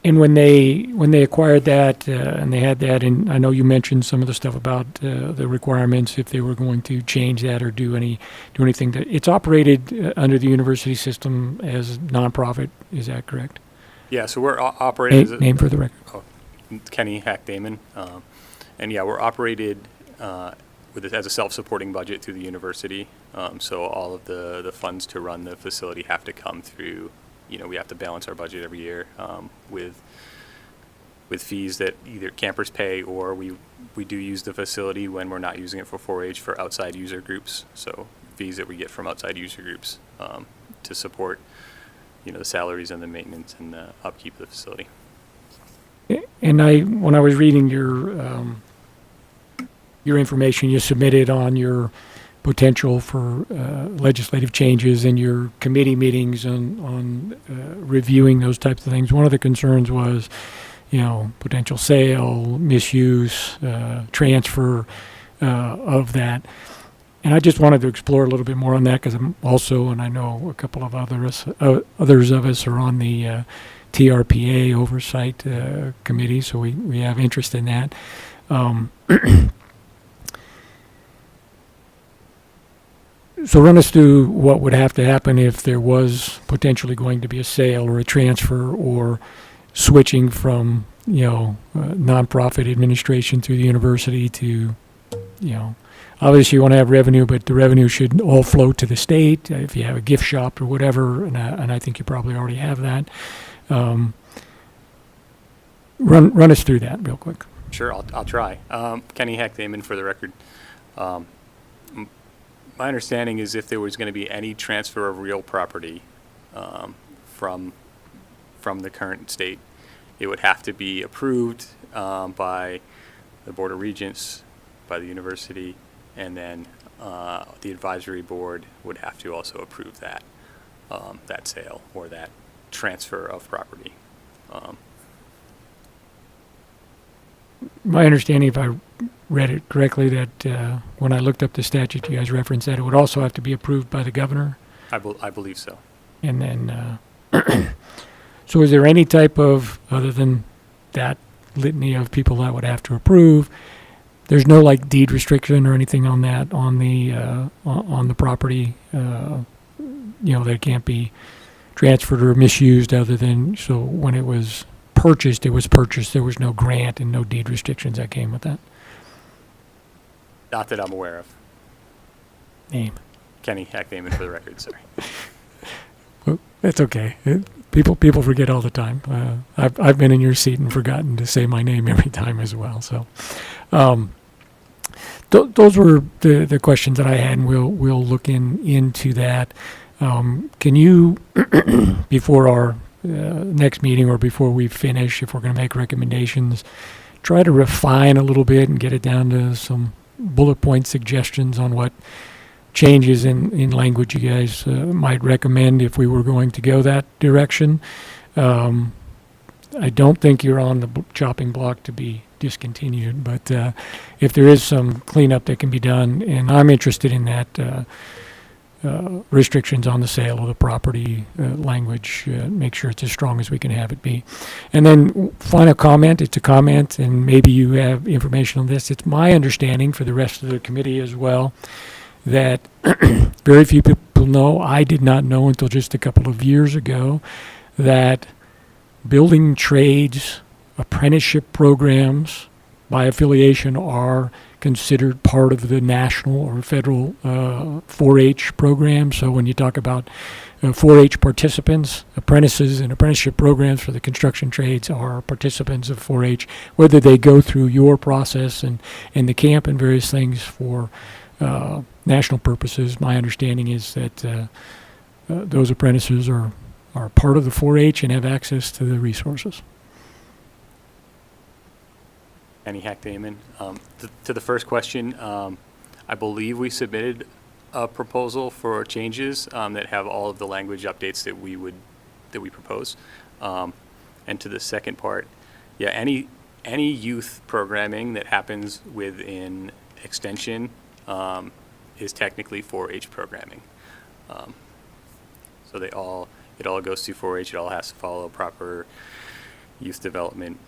And when they acquired that and they had that, and I know you mentioned some of the stuff about the requirements if they were going to change that or do anything. That it's operated under the university system as nonprofit. Is that correct? Yeah, so we're operating Name for the record. Kenny Hack-Damon. And yeah, we're operated as a self-supporting budget through the university. So all of the funds to run the facility have to come through. We have to balance our budget every year with fees that either campers pay, or we do use the facility when we're not using it for 4-H for outside user groups. So fees that we get from outside user groups to support, the salaries and the maintenance and the upkeep of the facility. And when I was reading your information you submitted on your potential for legislative changes in your committee meetings on reviewing those types of things, one of the concerns was, potential sale, misuse, transfer of that. And I just wanted to explore a little bit more on that because I'm also, and I know a couple of others of us are on the TRPA oversight committee, so we have interest in that. So run us through what would have to happen if there was potentially going to be a sale or a transfer or switching from, nonprofit administration through the university to, obviously you want to have revenue, but the revenue should all flow to the state if you have a gift shop or whatever, and I think you probably already have that. Run us through that real quick. Sure, I'll try. Kenny Hack-Damon for the record. My understanding is if there was going to be any transfer of real property from the current state, it would have to be approved by the Board of Regents, by the university, and then the advisory board would have to also approve that sale or that transfer of property. My understanding, if I read it correctly, that when I looked up the statute, you guys referenced that it would also have to be approved by the governor. I believe so. And then, so is there any type of, other than that litany of people that would have to approve, there's no like deed restriction or anything on that, on the property, that it can't be transferred or misused other than, so when it was purchased, there was no grant and no deed restrictions that came with that? Not that I'm aware of. Name. Kenny Hack-Damon for the record, sorry. Well, that's okay. People forget all the time. I've been in your seat and forgotten to say my name every time as well. So, those were the questions that I had, and we'll look into that. Can you, before our next meeting or before we finish, if we're going to make recommendations, try to refine a little bit and get it down to some bullet point suggestions on what changes in language you guys might recommend if we were going to go that direction. I don't think you're on the chopping block to be discontinued, but if there is some cleanup that can be done, and I'm interested in that, restrictions on the sale of the property language, make sure it's as strong as we can have it be. And then final comment, it's a comment, and maybe you have information on this. It's my understanding for the rest of the committee as well that very few people know, I did not know until just a couple of years ago, that building trades, apprenticeship programs by affiliation are considered part of the national or federal 4-H program. So when you talk about 4-H participants, apprentices and apprenticeship programs for the construction trades are participants of 4-H, whether they go through your process and the camp and various things for national purposes. My understanding is that those apprentices are part of the 4-H and have access to the resources. Annie Hack Damon. To the first question, I believe we submitted a proposal for changes that have all of the language updates that we propose. And to the second part, yeah, any youth programming that happens within extension is technically 4-H programming. So it all goes through 4-H. It all has to follow proper youth development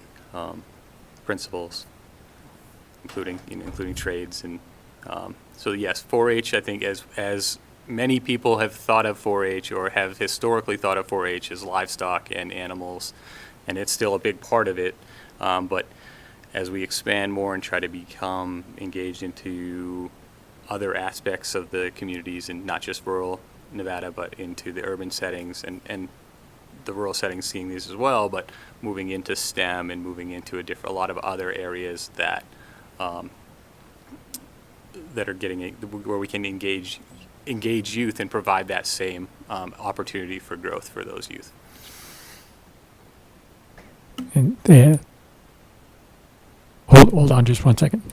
principles, including trades. And so yes, 4-H, I think as many people have thought of 4-H or have historically thought of 4-H as livestock and animals, and it's still a big part of it. But as we expand more and try to become engaged into other aspects of the communities, and not just rural Nevada, but into the urban settings and the rural settings seeing these as well, but moving into STEM and moving into a lot of other areas that are getting where we can engage youth and provide that same opportunity for growth for those youth. And hold on just 1 second.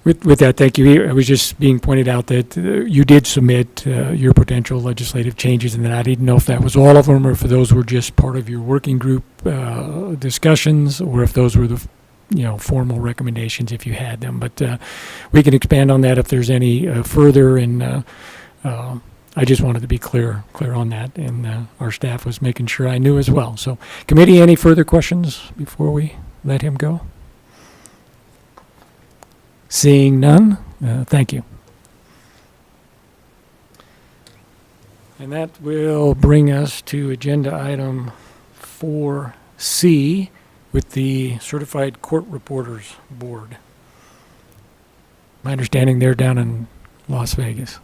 With that, thank you. It was just being pointed out that you did submit your potential legislative changes, and that I didn't know if that was all of them or if those were just part of your working group discussions, or if those were the formal recommendations if you had them. But we can expand on that if there's any further. And I just wanted to be clear on that, and our staff was making sure I knew as well. So, committee, any further questions before we let him go? Seeing none, thank you. And that will bring us to agenda item 4C with the Certified Court Reporters Board. My understanding they're down in Las Vegas.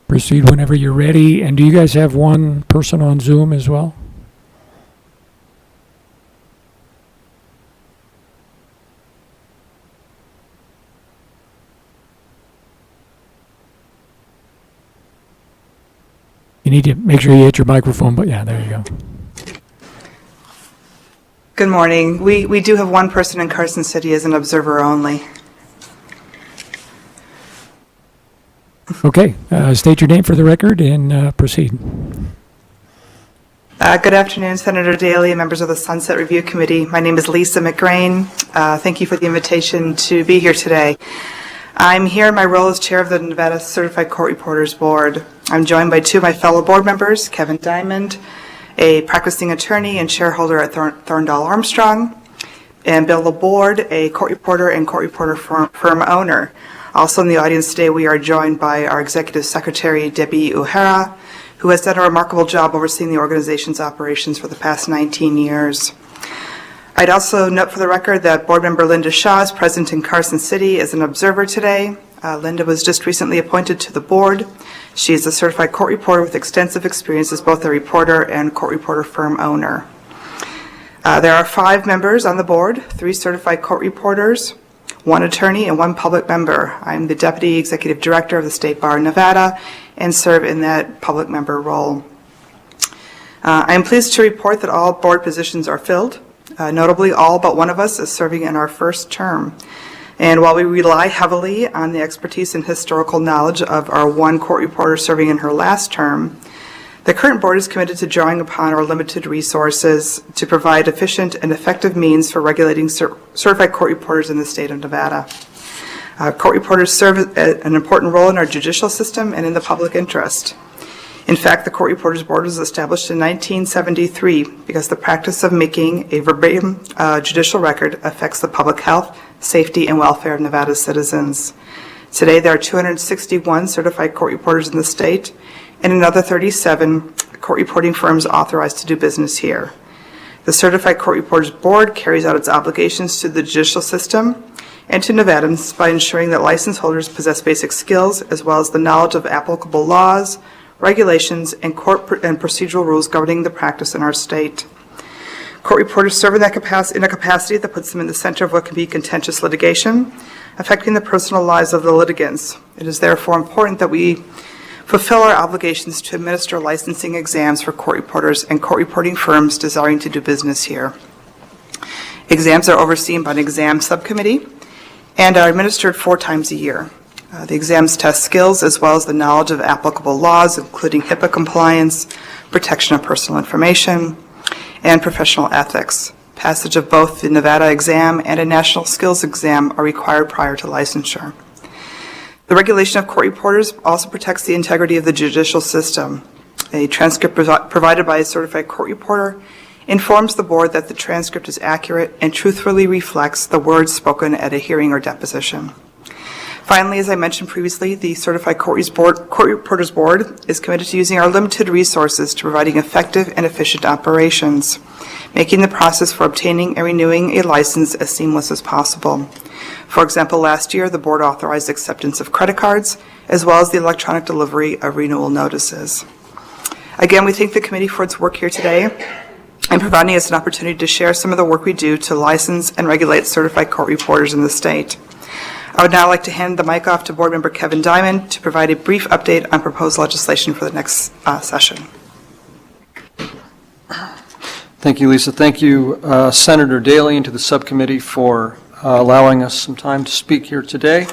Proceed whenever you're ready. And do you guys have one person on Zoom as well? You need to make sure you hit your microphone, but yeah, there you go. Good morning. We do have one person in Carson City as an observer only. Okay, state your name for the record and proceed. Good afternoon, Senator Daly and members of the Sunset Review Committee. My name is Lisa McGrain. Thank you for the invitation to be here today. I'm here in my role as chair of the Nevada Certified Court Reporters Board. I'm joined by two of my fellow board members, Kevin Diamond, a practicing attorney and shareholder at Thorndale Armstrong, and Bill Laborde, a court reporter and court reporter firm owner. Also in the audience today, we are joined by our Executive Secretary, Debbie O'Hara, who has done a remarkable job overseeing the organization's operations for the past 19 years. I'd also note for the record that Board Member Linda Shaw is present in Carson City as an observer today. Linda was just recently appointed to the board. She is a certified court reporter with extensive experience as both a reporter and court reporter firm owner. There are 5 members on the board, 3 certified court reporters, 1 attorney, and 1 public member. I'm the Deputy Executive Director of the State Bar of Nevada and serve in that public member role. I am pleased to report that all board positions are filled. Notably, all but one of us is serving in our first term. And while we rely heavily on the expertise and historical knowledge of our 1 court reporter serving in her last term, the current board is committed to drawing upon our limited resources to provide efficient and effective means for regulating certified court reporters in the state of Nevada. Court reporters serve an important role in our judicial system and in the public interest. In fact, the Court Reporters Board was established in 1973 because the practice of making a verbatim judicial record affects the public health, safety, and welfare of Nevada's citizens. Today, there are 261 certified court reporters in the state and another 37 court reporting firms authorized to do business here. The Certified Court Reporters Board carries out its obligations to the judicial system and to Nevadans by ensuring that license holders possess basic skills as well as the knowledge of applicable laws, regulations, and court and procedural rules governing the practice in our state. Court reporters serve in a capacity that puts them in the center of what can be contentious litigation, affecting the personal lives of the litigants. It is therefore important that we fulfill our obligations to administer licensing exams for court reporters and court reporting firms desiring to do business here. Exams are overseen by an exam subcommittee and are administered 4 times a year. The exams test skills as well as the knowledge of applicable laws, including HIPAA compliance, protection of personal information, and professional ethics. Passage of both the Nevada exam and a national skills exam are required prior to licensure. The regulation of court reporters also protects the integrity of the judicial system. A transcript provided by a certified court reporter informs the board that the transcript is accurate and truthfully reflects the words spoken at a hearing or deposition. Finally, as I mentioned previously, the Certified Court Reporters Board is committed to using our limited resources to providing effective and efficient operations, making the process for obtaining and renewing a license as seamless as possible. For example, last year, the board authorized acceptance of credit cards, as well as the electronic delivery of renewal notices. Again, we thank the committee for its work here today and providing us an opportunity to share some of the work we do to license and regulate certified court reporters in the state. I would now like to hand the mic off to Board Member Kevin Diamond to provide a brief update on proposed legislation for the next session. Thank you, Lisa. Thank you, Senator Daley, and to the subcommittee for allowing us some time to speak here today.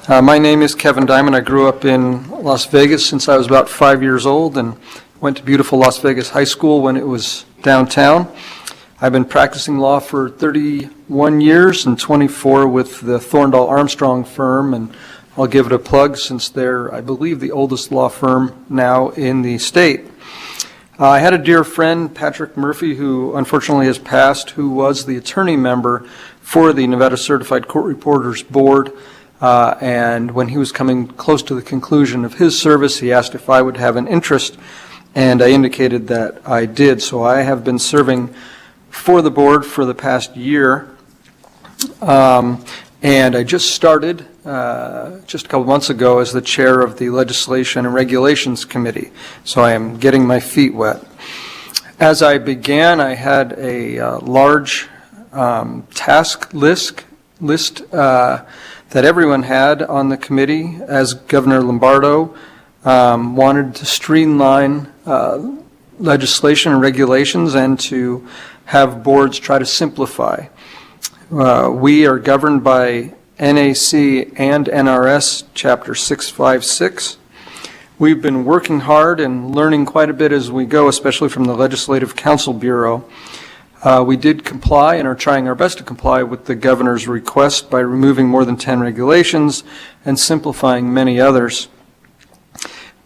My name is Kevin Diamond. I grew up in Las Vegas since I was about 5 years old and went to beautiful Las Vegas High School when it was downtown. I've been practicing law for 31 years and 24 with the Thorndall Armstrong firm, and I'll give it a plug since they're, I believe, the oldest law firm now in the state. I had a dear friend, Patrick Murphy, who unfortunately has passed, who was the attorney member for the Nevada Certified Court Reporters Board, and when he was coming close to the conclusion of his service, he asked if I would have an interest, and I indicated that I did. So I have been serving for the board for the past year, and I just started just a couple months ago as the chair of the Legislation and Regulations Committee, so I am getting my feet wet. As I began, I had a large task list that everyone had on the committee, as Governor Lombardo wanted to streamline legislation and regulations and to have boards try to simplify. We are governed by NAC and NRS Chapter 656. We've been working hard and learning quite a bit as we go, especially from the Legislative Counsel Bureau. We did comply and are trying our best to comply with the governor's request by removing more than 10 regulations and simplifying many others.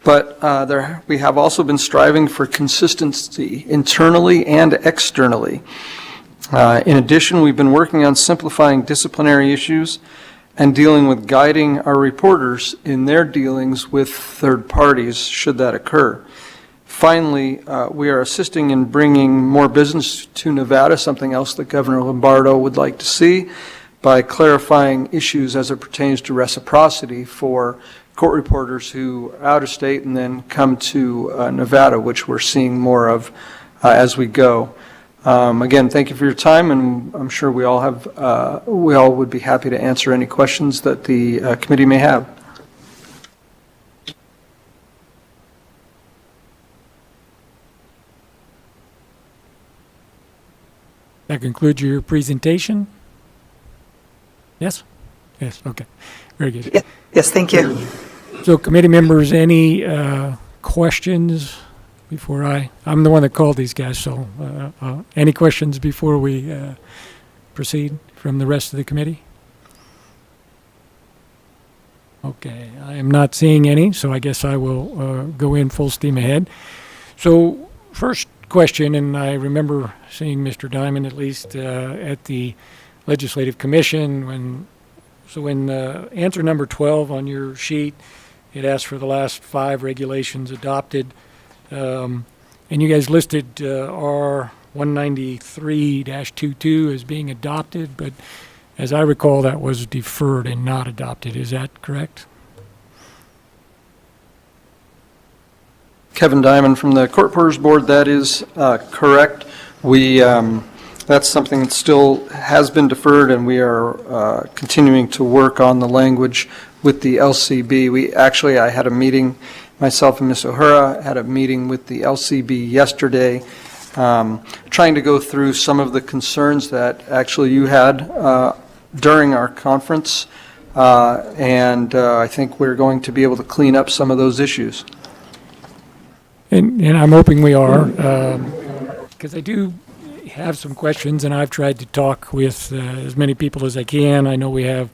But we have also been striving for consistency internally and externally. In addition, we've been working on simplifying disciplinary issues and dealing with guiding our reporters in their dealings with third parties, should that occur. Finally, we are assisting in bringing more business to Nevada, something else that Governor Lombardo would like to see, by clarifying issues as it pertains to reciprocity for court reporters who are out of state and then come to Nevada, which we're seeing more of as we go. Again, thank you for your time, and I'm sure we all would be happy to answer any questions that the committee may have. That concludes your presentation? Yes? Yes, okay. Very good. Yes, thank you. So committee members, any questions before I'm the one that called these guys, so any questions before we proceed from the rest of the committee? Okay, I am not seeing any, so I guess I will go in full steam ahead. So first question, and I remember seeing Mr. Diamond at least at the Legislative Commission when answer number 12 on your sheet, it asked for the last 5 regulations adopted. And you guys listed R 193-22 as being adopted, but as I recall, that was deferred and not adopted. Is that correct? Kevin Diamond from the Court Reporters Board, that is correct. That's something that still has been deferred, and we are continuing to work on the language with the LCB. I had a meeting, myself and Ms. O'Hara had a meeting with the LCB yesterday, trying to go through some of the concerns that actually you had during our conference, and I think we're going to be able to clean up some of those issues. And I'm hoping we are, because I do have some questions, and I've tried to talk with as many people as I can. I know we have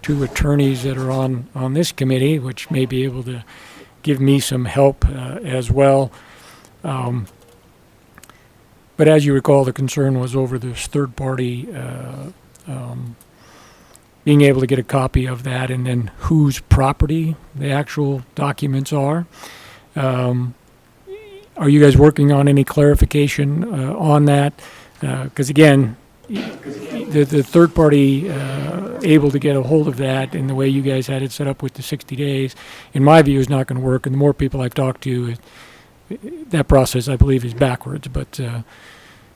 2 attorneys that are on this committee, which may be able to give me some help as well. But as you recall, the concern was over this third party being able to get a copy of that, and then whose property the actual documents are. Are you guys working on any clarification on that? Because again, the third party able to get a hold of that in the way you guys had it set up with the 60 days, in my view, is not going to work. And the more people I've talked to, that process, I believe, is backwards. But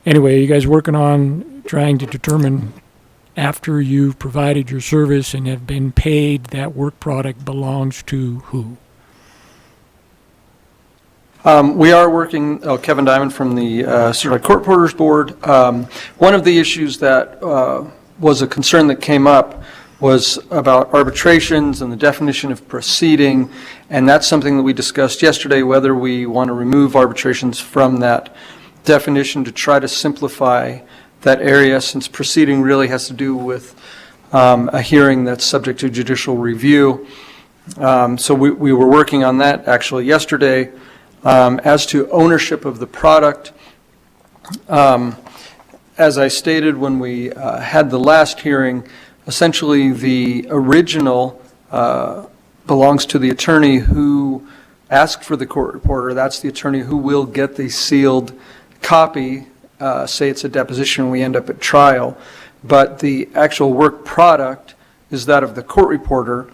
anyway, are you guys working on trying to determine after you've provided your service and have been paid, that work product belongs to who? We are working, Kevin Diamond from the Certified Court Reporters Board. One of the issues that was a concern that came up was about arbitrations and the definition of proceeding, and that's something that we discussed yesterday, whether we want to remove arbitrations from that definition to try to simplify that area, since proceeding really has to do with a hearing that's subject to judicial review. So we were working on that actually yesterday. As to ownership of the product, as I stated when we had the last hearing, essentially the original belongs to the attorney who asked for the court reporter. That's the attorney who will get the sealed copy, say it's a deposition and we end up at trial. But the actual work product is that of the court reporter.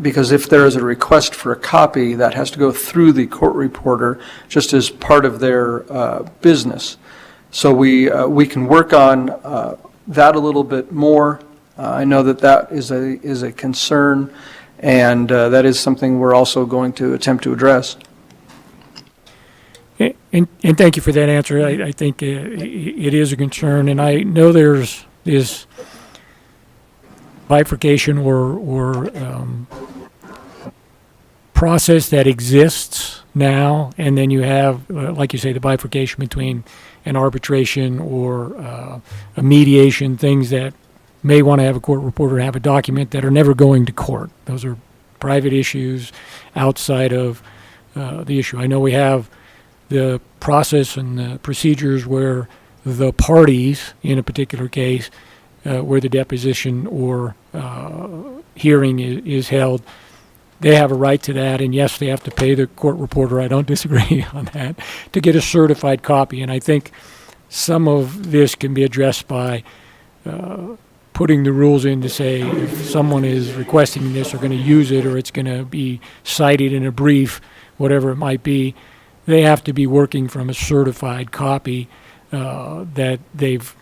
Because if there is a request for a copy, that has to go through the court reporter just as part of their business. So we can work on that a little bit more. I know that is a concern, and that is something we're also going to attempt to address. And thank you for that answer. I think it is a concern, and I know there's this bifurcation or process that exists now, and then you have, like you say, the bifurcation between an arbitration or a mediation, things that may want to have a court reporter have a document that are never going to court. Those are private issues outside of the issue. I know we have the process and the procedures where the parties in a particular case where the deposition or hearing is held. They have a right to that, and yes, they have to pay the court reporter, I don't disagree on that, to get a certified copy. And I think some of this can be addressed by putting the rules in to say if someone is requesting this or going to use it or it's going to be cited in a brief, whatever it might be, they have to be working from a certified copy that they've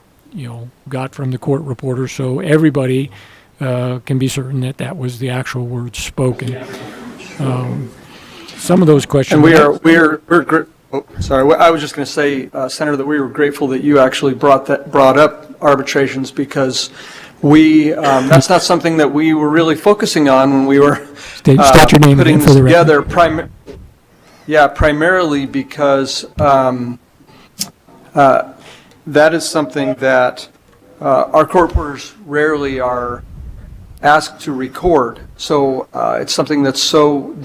got from the court reporter, so everybody can be certain that that was the actual words spoken. Some of those questions. And sorry, I was just going to say, Senator, that we were grateful that you actually brought up arbitrations, because that's not something that we were really focusing on when we were state your name putting for this the record. together. Primarily because that is something that our court reporters rarely are asked to record. So it's something that's so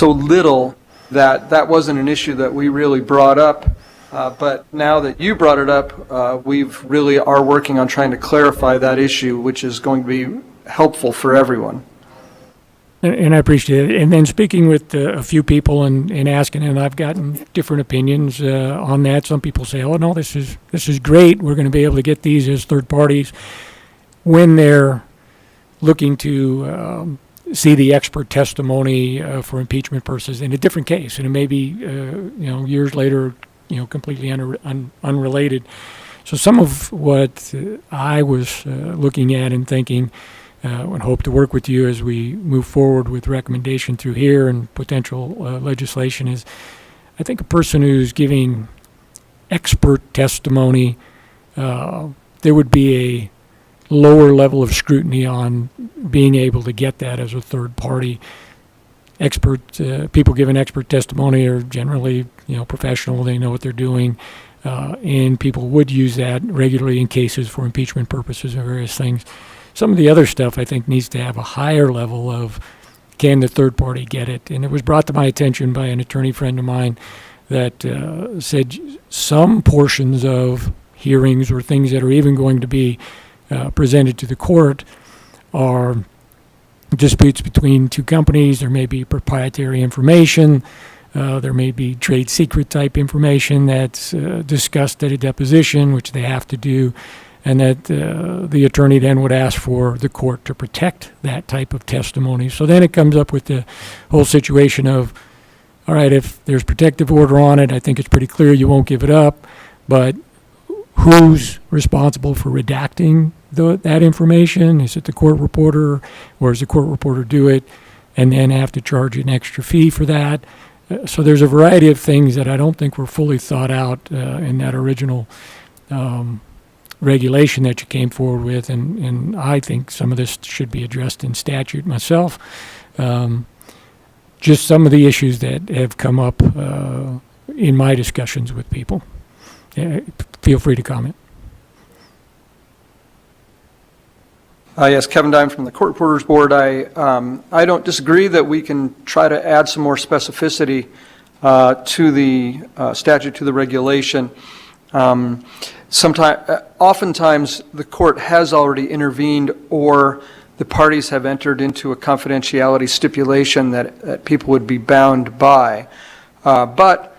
little that wasn't an issue that we really brought up. But now that you brought it up, we've really are working on trying to clarify that issue, which is going to be helpful for everyone. And I appreciate it. And then speaking with a few people and asking, and I've gotten different opinions on that. Some people say, "Oh no, this is great. We're going to be able to get these as third parties." When they're looking to see the expert testimony for impeachment purposes in a different case, and it may be years later, completely unrelated. So some of what I was looking at and thinking. And hope to work with you as we move forward with recommendation through here and potential legislation is, I think a person who's giving expert testimony, there would be a lower level of scrutiny on being able to get that as a third party. People giving expert testimony are generally, professional. They know what they're doing, and people would use that regularly in cases for impeachment purposes and various things. Some of the other stuff, I think, needs to have a higher level of, can the third party get it? And it was brought to my attention by an attorney friend of mine that said some portions of hearings or things that are even going to be presented to the court are disputes between two companies. There may be proprietary information. There may be trade secret type information that's discussed at a deposition, which they have to do. And that the attorney then would ask for the court to protect that type of testimony. So then it comes up with the whole situation of, all right, if there's protective order on it, I think it's pretty clear you won't give it up, but who's responsible for redacting that information? Is it the court reporter, or does the court reporter do it and then have to charge an extra fee for that? So there's a variety of things that I don't think were fully thought out in that original regulation that you came forward with, and I think some of this should be addressed in statute myself. Just some of the issues that have come up in my discussions with people. Feel free to comment. Yes, Kevin Dime from the Court Reporters Board. I don't disagree that we can try to add some more specificity to the statute, to the regulation. Oftentimes, the court has already intervened, or the parties have entered into a confidentiality stipulation that people would be bound by. But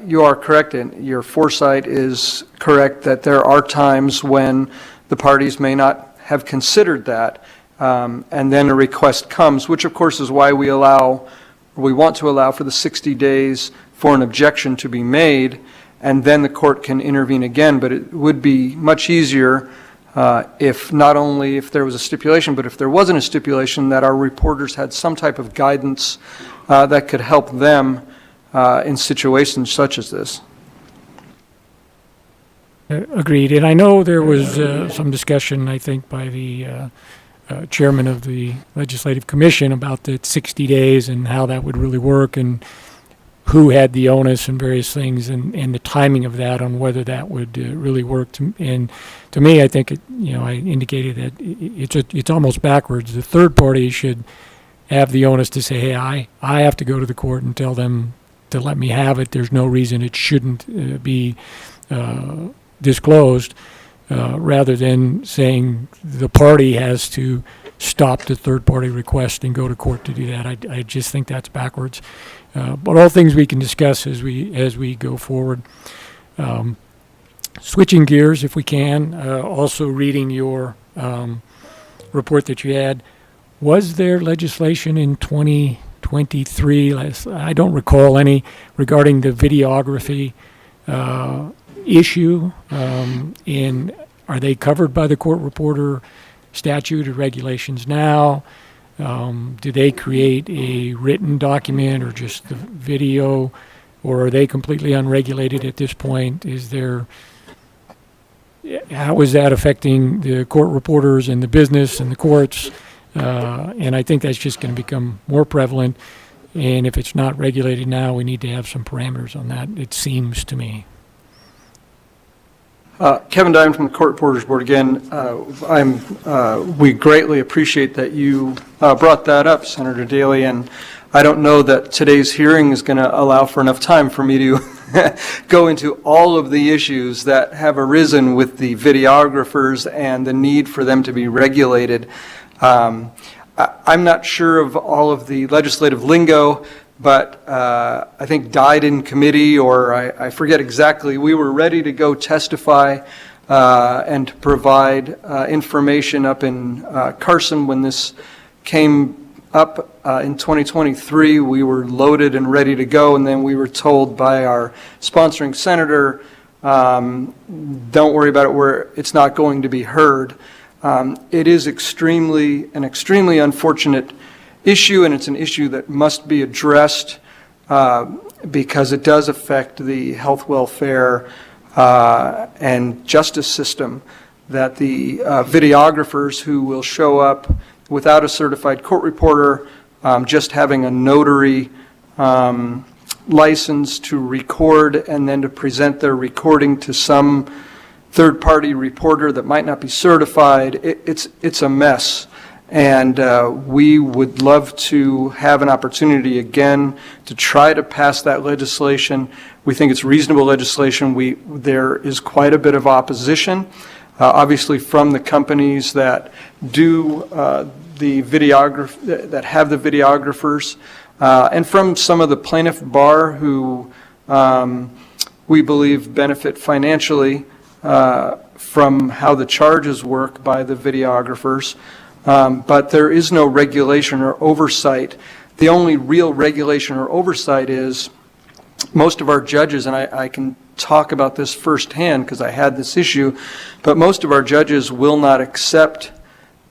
you are correct, and your foresight is correct, that there are times when the parties may not have considered that, and then a request comes, which of course is why we want to allow for the 60 days for an objection to be made, and then the court can intervene again. But it would be much easier if not only if there was a stipulation, but if there wasn't a stipulation, that our reporters had some type of guidance that could help them in situations such as this. Agreed. And I know there was some discussion, I think, by the chairman of the Legislative Commission about the 60 days and how that would really work, and who had the onus and various things, and the timing of that on whether that would really work. And to me, I think, I indicated that it's almost backwards. The third party should have the onus to say, hey, I have to go to the court and tell them to let me have it, there's no reason it shouldn't be disclosed, rather than saying the party has to stop the third-party request and go to court to do that. I just think that's backwards. But all things we can discuss as we go forward. Switching gears, if we can, also reading your report that you had, was there legislation in 2023, I don't recall any, regarding the videography issue? Are they covered by the court reporter statute or regulations now? Do they create a written document or just the video, or are they completely unregulated at this point? How is that affecting the court reporters and the business and the courts? And I think that's just going to become more prevalent. And if it's not regulated now, we need to have some parameters on that, it seems to me. Kevin Diamond from the Court Reporters Board again. We greatly appreciate that you brought that up, Senator Daly, and I don't know that today's hearing is going to allow for enough time for me to go into all of the issues that have arisen with the videographers and the need for them to be regulated. I'm not sure of all of the legislative lingo, but I think died in committee, or I forget exactly. We were ready to go testify and to provide information up in Carson when this came up in 2023. We were loaded and ready to go, and then we were told by our sponsoring senator, don't worry about it, it's not going to be heard. It is an extremely unfortunate issue, and it's an issue that must be addressed because it does affect the health, welfare, and justice system, that the videographers who will show up without a certified court reporter, just having a notary license to record and then to present their recording to some third-party reporter that might not be certified, it's a mess. And we would love to have an opportunity again to try to pass that legislation. We think it's reasonable legislation. There is quite a bit of opposition, obviously from the companies that do that have the videographers, and from some of the plaintiff bar who we believe benefit financially from how the charges work by the videographers. But there is no regulation or oversight. The only real regulation or oversight is most of our judges, and I can talk about this firsthand because I had this issue, but most of our judges will not accept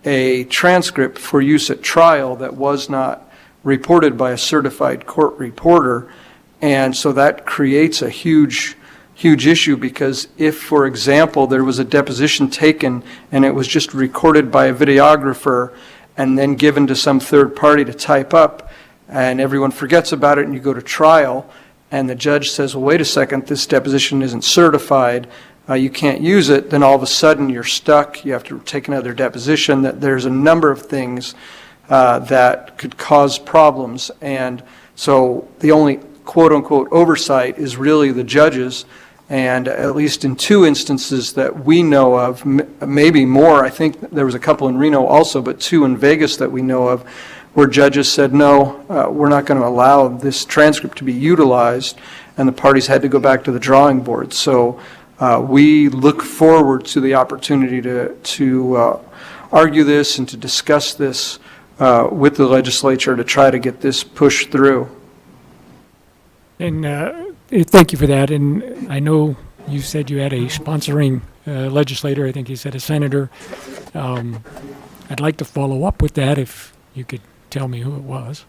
a transcript for use at trial that was not reported by a certified court reporter. And so that creates a huge issue, because if, for example, there was a deposition taken and it was just recorded by a videographer and then given to some third party to type up, and everyone forgets about it and you go to trial and the judge says, well, wait a second, this deposition isn't certified, you can't use it, then all of a sudden you're stuck, you have to take another deposition. That there's a number of things that could cause problems. And so the only quote-unquote oversight is really the judges. And at least in 2 instances that we know of, maybe more, I think there was a couple in Reno also, but 2 in Vegas that we know of, where judges said, no, we're not going to allow this transcript to be utilized, and the parties had to go back to the drawing board. So we look forward to the opportunity to argue this and to discuss this with the legislature to try to get this pushed through. And thank you for that. And I know you said you had a sponsoring legislator. I think you said a senator. I'd like to follow up with that if you could tell me who it was.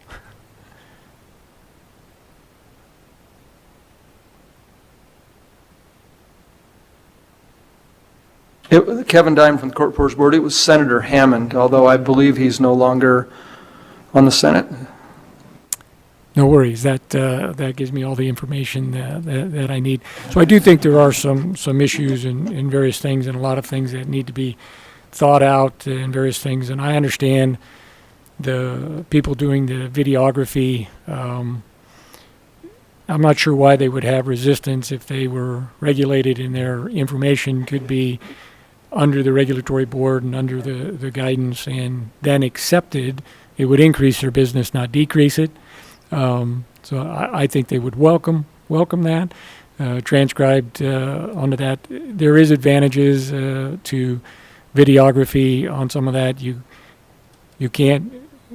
Kevin Diamond from the Court Reporters Board. It was Senator Hammond, although I believe he's no longer on the Senate. No worries. That gives me all the information that I need. So I do think there are some issues in various things, and a lot of things that need to be thought out in various things. And I understand the people doing the videography I'm not sure why they would have resistance if they were regulated and their information could be under the regulatory board and under the guidance and then accepted. It would increase their business, not decrease it. So I think they would welcome that. Transcribed onto that. There is advantages to videography on some of that. You can't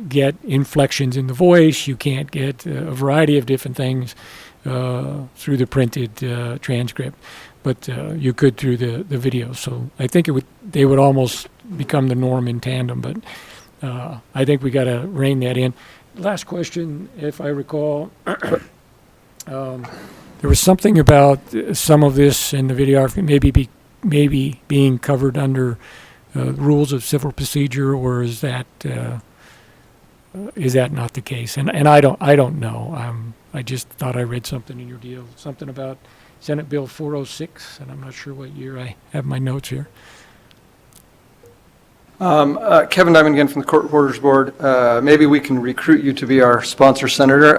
get inflections in the voice. You can't get a variety of different things through the printed transcript, but you could through the video. So I think they would almost become the norm in tandem, but I think we got to rein that in. Last question, if I recall, there was something about some of this in the videography maybe being covered under rules of civil procedure, or is that not the case? And I don't know. I just thought I read something in your deal, something about Senate Bill 406, and I'm not sure what year. I have my notes here. Kevin Diamond again from the Court Reporters Board. Maybe we can recruit you to be our sponsor senator.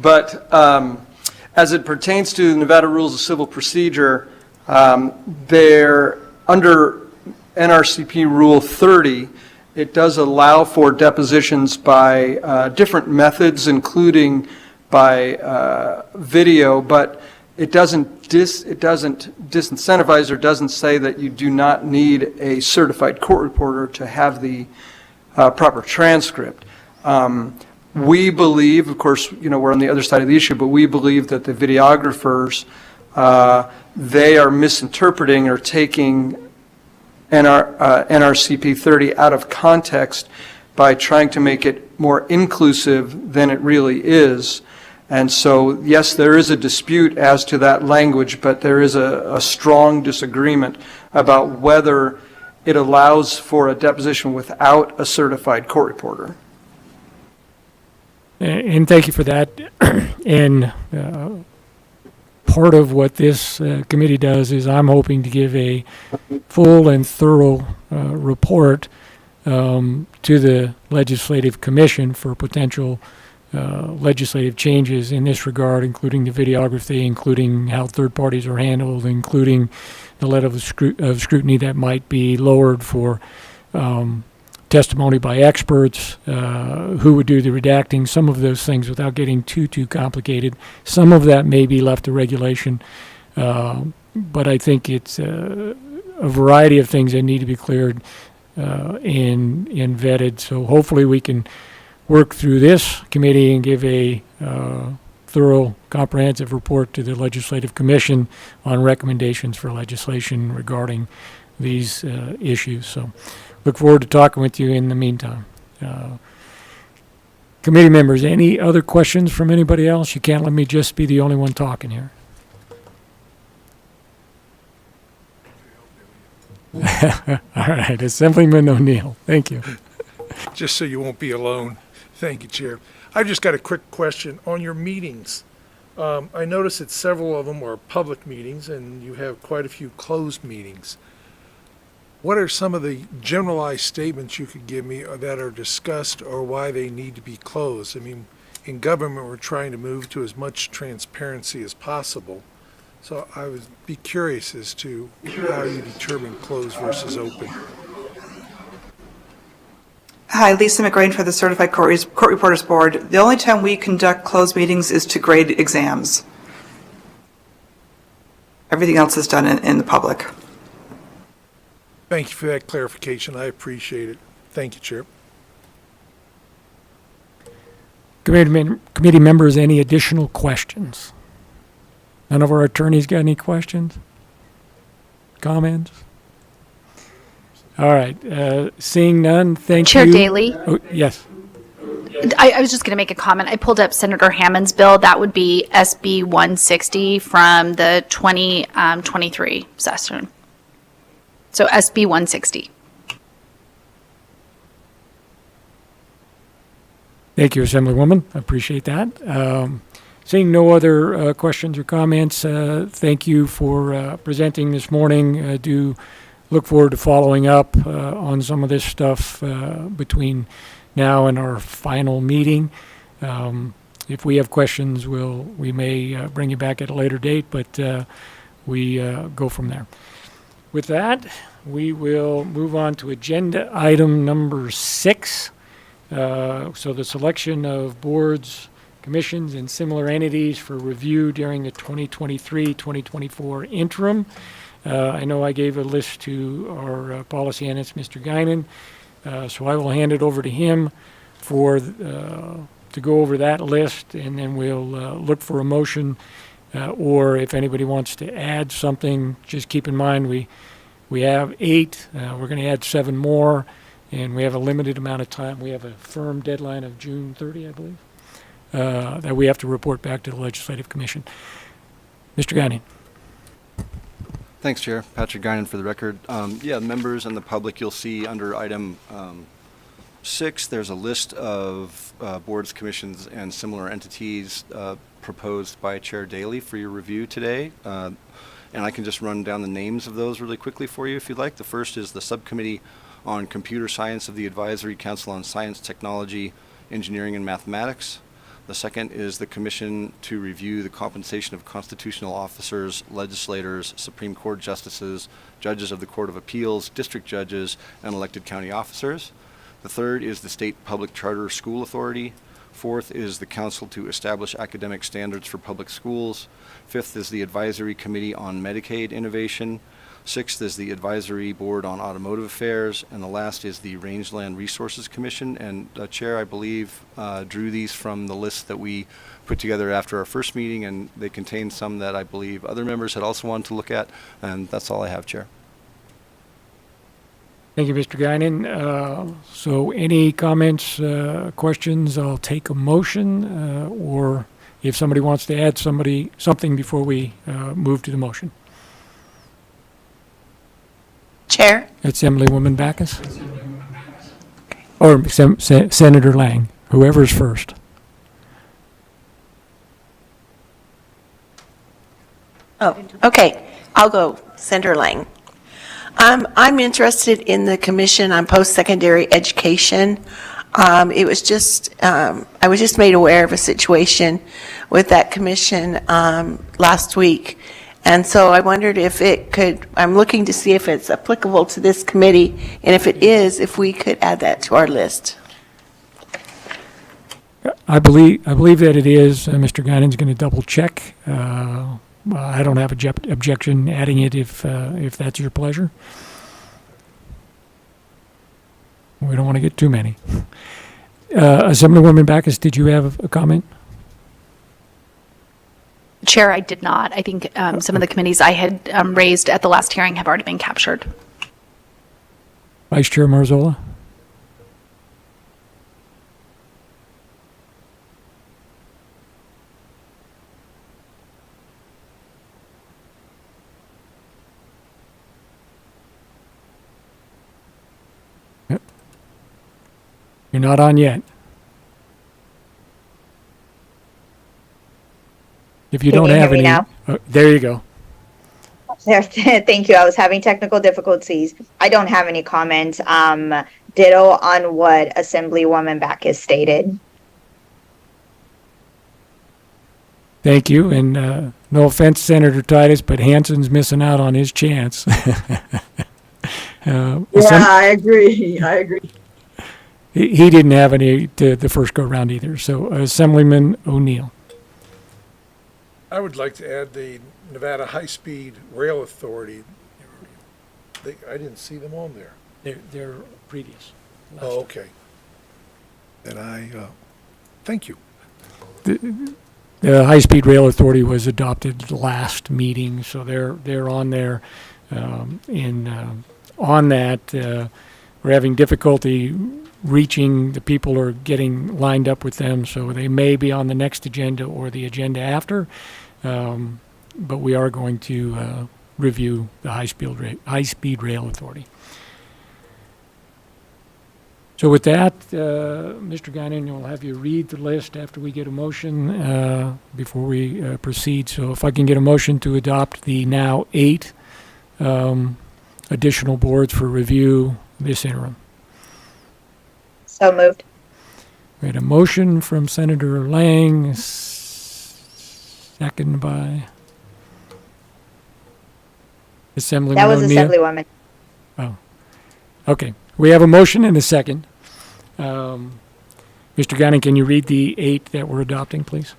But as it pertains to Nevada Rules of Civil Procedure, they're under NRCP Rule 30. It does allow for depositions by different methods, including by video, but it doesn't disincentivize or doesn't say that you do not need a certified court reporter to have the proper transcript. We believe, of course, we're on the other side of the issue, but we believe that the videographers, they are misinterpreting or taking NRCP 30 out of context by trying to make it more inclusive than it really is. And so, yes, there is a dispute as to that language, but there is a strong disagreement about whether it allows for a deposition without a certified court reporter. And thank you for that. And part of what this committee does is I'm hoping to give a full and thorough report to the Legislative Commission for potential legislative changes in this regard, including the videography, including how third parties are handled, including the level of scrutiny that might be lowered for testimony by experts, who would do the redacting, some of those things without getting too complicated. Some of that may be left to regulation, but I think it's a variety of things that need to be cleared and vetted. So hopefully we can work through this committee and give a thorough, comprehensive report to the Legislative Commission on recommendations for legislation regarding these issues. So look forward to talking with you in the meantime. Committee members, any other questions from anybody else? You can't let me just be the only one talking here. All right, Assemblyman O'Neill, thank you. Just so you won't be alone. Thank you, Chair. I've just got a quick question on your meetings. I noticed that several of them are public meetings and you have quite a few closed meetings. What are some of the generalized statements you could give me that are discussed or why they need to be closed? I mean, in government, we're trying to move to as much transparency as possible. So I would be curious as to how you determine closed versus open. Hi, Lisa McGrain for the Certified Court Reporters Board. The only time we conduct closed meetings is to grade exams. Everything else is done in the public. Thank you for that clarification. I appreciate it. Thank you, Chair. Committee members, any additional questions? None of our attorneys got any questions? Comments? All right. Seeing none, thank you. Chair Daley? Oh, yes. I was just going to make a comment. I pulled up Senator Hammond's bill. That would be SB 160 from the 2023 session. So SB 160. Thank you, Assemblywoman. I appreciate that. Seeing no other questions or comments, thank you for presenting this morning. Do look forward to following up on some of this stuff between now and our final meeting. If we have questions, we may bring you back at a later date, but we go from there. With that, we will move on to agenda item number 6. So the selection of boards, commissions, and similar entities for review during the 2023-2024 interim. I know I gave a list to our policy analyst, Mr. Guinan, so I will hand it over to him to go over that list, and then we'll look for a motion, or if anybody wants to add something, just keep in mind we have 8. We're going to add 7 more, and we have a limited amount of time. We have a firm deadline of June 30, I believe, that we have to report back to the Legislative Commission. Mr. Guinan. Thanks, Chair. Patrick Guinan for the record. Members and the public, you'll see under item 6, there's a list of boards, commissions, and similar entities proposed by Chair Daly for your review today. And I can just run down the names of those really quickly for you if you'd like. The first is the Subcommittee on Computer Science of the Advisory Council on Science, Technology, Engineering, and Mathematics. The second is the Commission to review the compensation of constitutional officers, legislators, Supreme Court justices, judges of the Court of Appeals, district judges, and elected county officers. The third is the State Public Charter School Authority. Fourth is the Council to establish academic standards for public schools. Fifth is the Advisory Committee on Medicaid Innovation. Sixth is the Advisory Board on Automotive Affairs. And the last is the Rangeland Resources Commission. And Chair, I believe, drew these from the list that we put together after our first meeting, and they contain some that I believe other members had also wanted to look at. And that's all I have, Chair. Thank you, Mr. Guinan. So any comments, questions? I'll take a motion, or if somebody wants to add something before we move to the motion. Chair? Assemblywoman Backus? Or Senator Lang, whoever's first. Oh, okay. I'll go, Senator Lang. I'm interested in the Commission on Post-Secondary Education. It was just, I was just made aware of a situation with that commission last week. And so I wondered if it could, I'm looking to see if it's applicable to this committee, and if it is, if we could add that to our list. I believe that it is. Mr. Guinan's going to double check. I don't have objection adding it if that's your pleasure. We don't want to get too many. Assemblywoman Backus, did you have a comment? Chair, I did not. I think some of the committees I had raised at the last hearing have already been captured. Vice Chair Marzola? Yep. You're not on yet. If you don't have any, now? There you go. Thank you. I was having technical difficulties. I don't have any comments. Ditto on what Assemblywoman Backus stated. Thank you, and no offense, Senator Titus, but Hanson's missing out on his chance. I agree. I agree. He didn't have any to the first go-round either. So, Assemblyman O'Neill. I would like to add the Nevada High-Speed Rail Authority. I didn't see them on there. They're previous. Oh, okay. And thank you. The High-Speed Rail Authority was adopted last meeting, so they're on there. On that, we're having difficulty reaching the people or getting lined up with them, so they may be on the next agenda or the agenda after. But we are going to review the High-Speed Rail Authority. So with that, Mr. Guinan, we'll have you read the list after we get a motion before we proceed. So if I can get a motion to adopt the now 8 additional boards for review this interim. So moved. We We had a motion from Senator Lang, second by Assemblyman That was O'Neill. Assemblywoman. Oh, okay. We have a motion and a second. Mr. Gunning, can you read the 8 that we're adopting, please?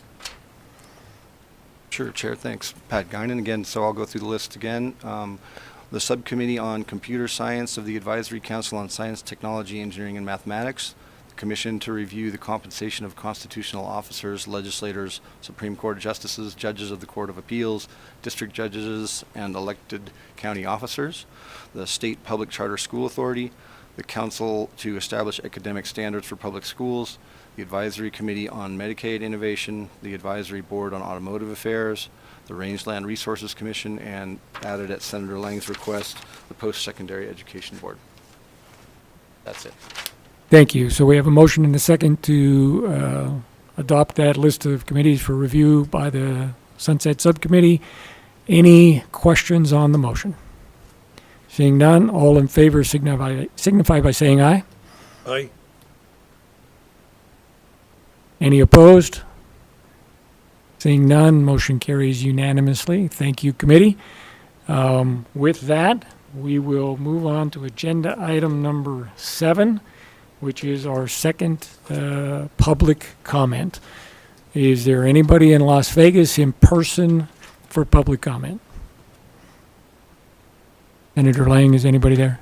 Sure, Chair, thanks. Pat Guinan again, so I'll go through the list again. The Subcommittee on Computer Science of the Advisory Council on Science, Technology, Engineering, and Mathematics. The Commission to review the compensation of constitutional officers, legislators, Supreme Court justices, judges of the Court of Appeals, district judges, and elected county officers. The State Public Charter School Authority. The Council to establish academic standards for public schools. The Advisory Committee on Medicaid Innovation. The Advisory Board on Automotive Affairs. The Rangeland Resources Commission, and added at Senator Lang's request, the Post-Secondary Education Board. That's it. Thank you. So we have a motion and a second to adopt that list of committees for review by the Sunset Subcommittee. Any questions on the motion? Seeing none, all in favor signify by saying aye. Aye. Any opposed? Seeing none, motion carries unanimously. Thank you, committee. With that, we will move on to agenda item number 7, which is our second public comment. Is there anybody in Las Vegas in person for public comment? Senator Lang, is anybody there?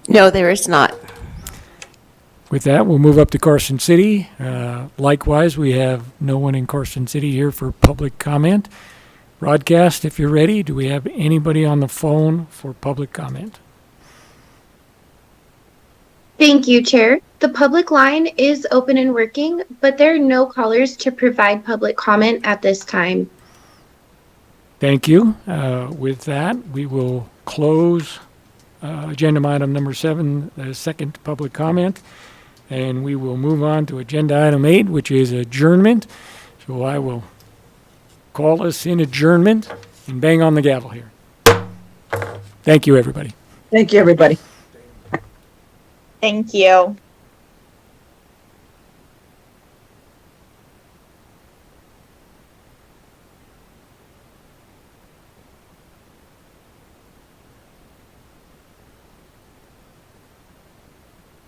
No, there is not. With that, we'll move up to Carson City. Likewise, we have no one in Carson City here for public comment. Broadcast, if you're ready, do we have anybody on the phone for public comment? Thank you, Chair. The public line is open and working, but there are no callers to provide public comment at this time. Thank you. With that, we will close agenda item number 7, the second public comment, and we will move on to agenda item 8, which is adjournment. So I will call us in adjournment and bang on the gavel here. Thank you, everybody. Thank you, everybody. Thank you.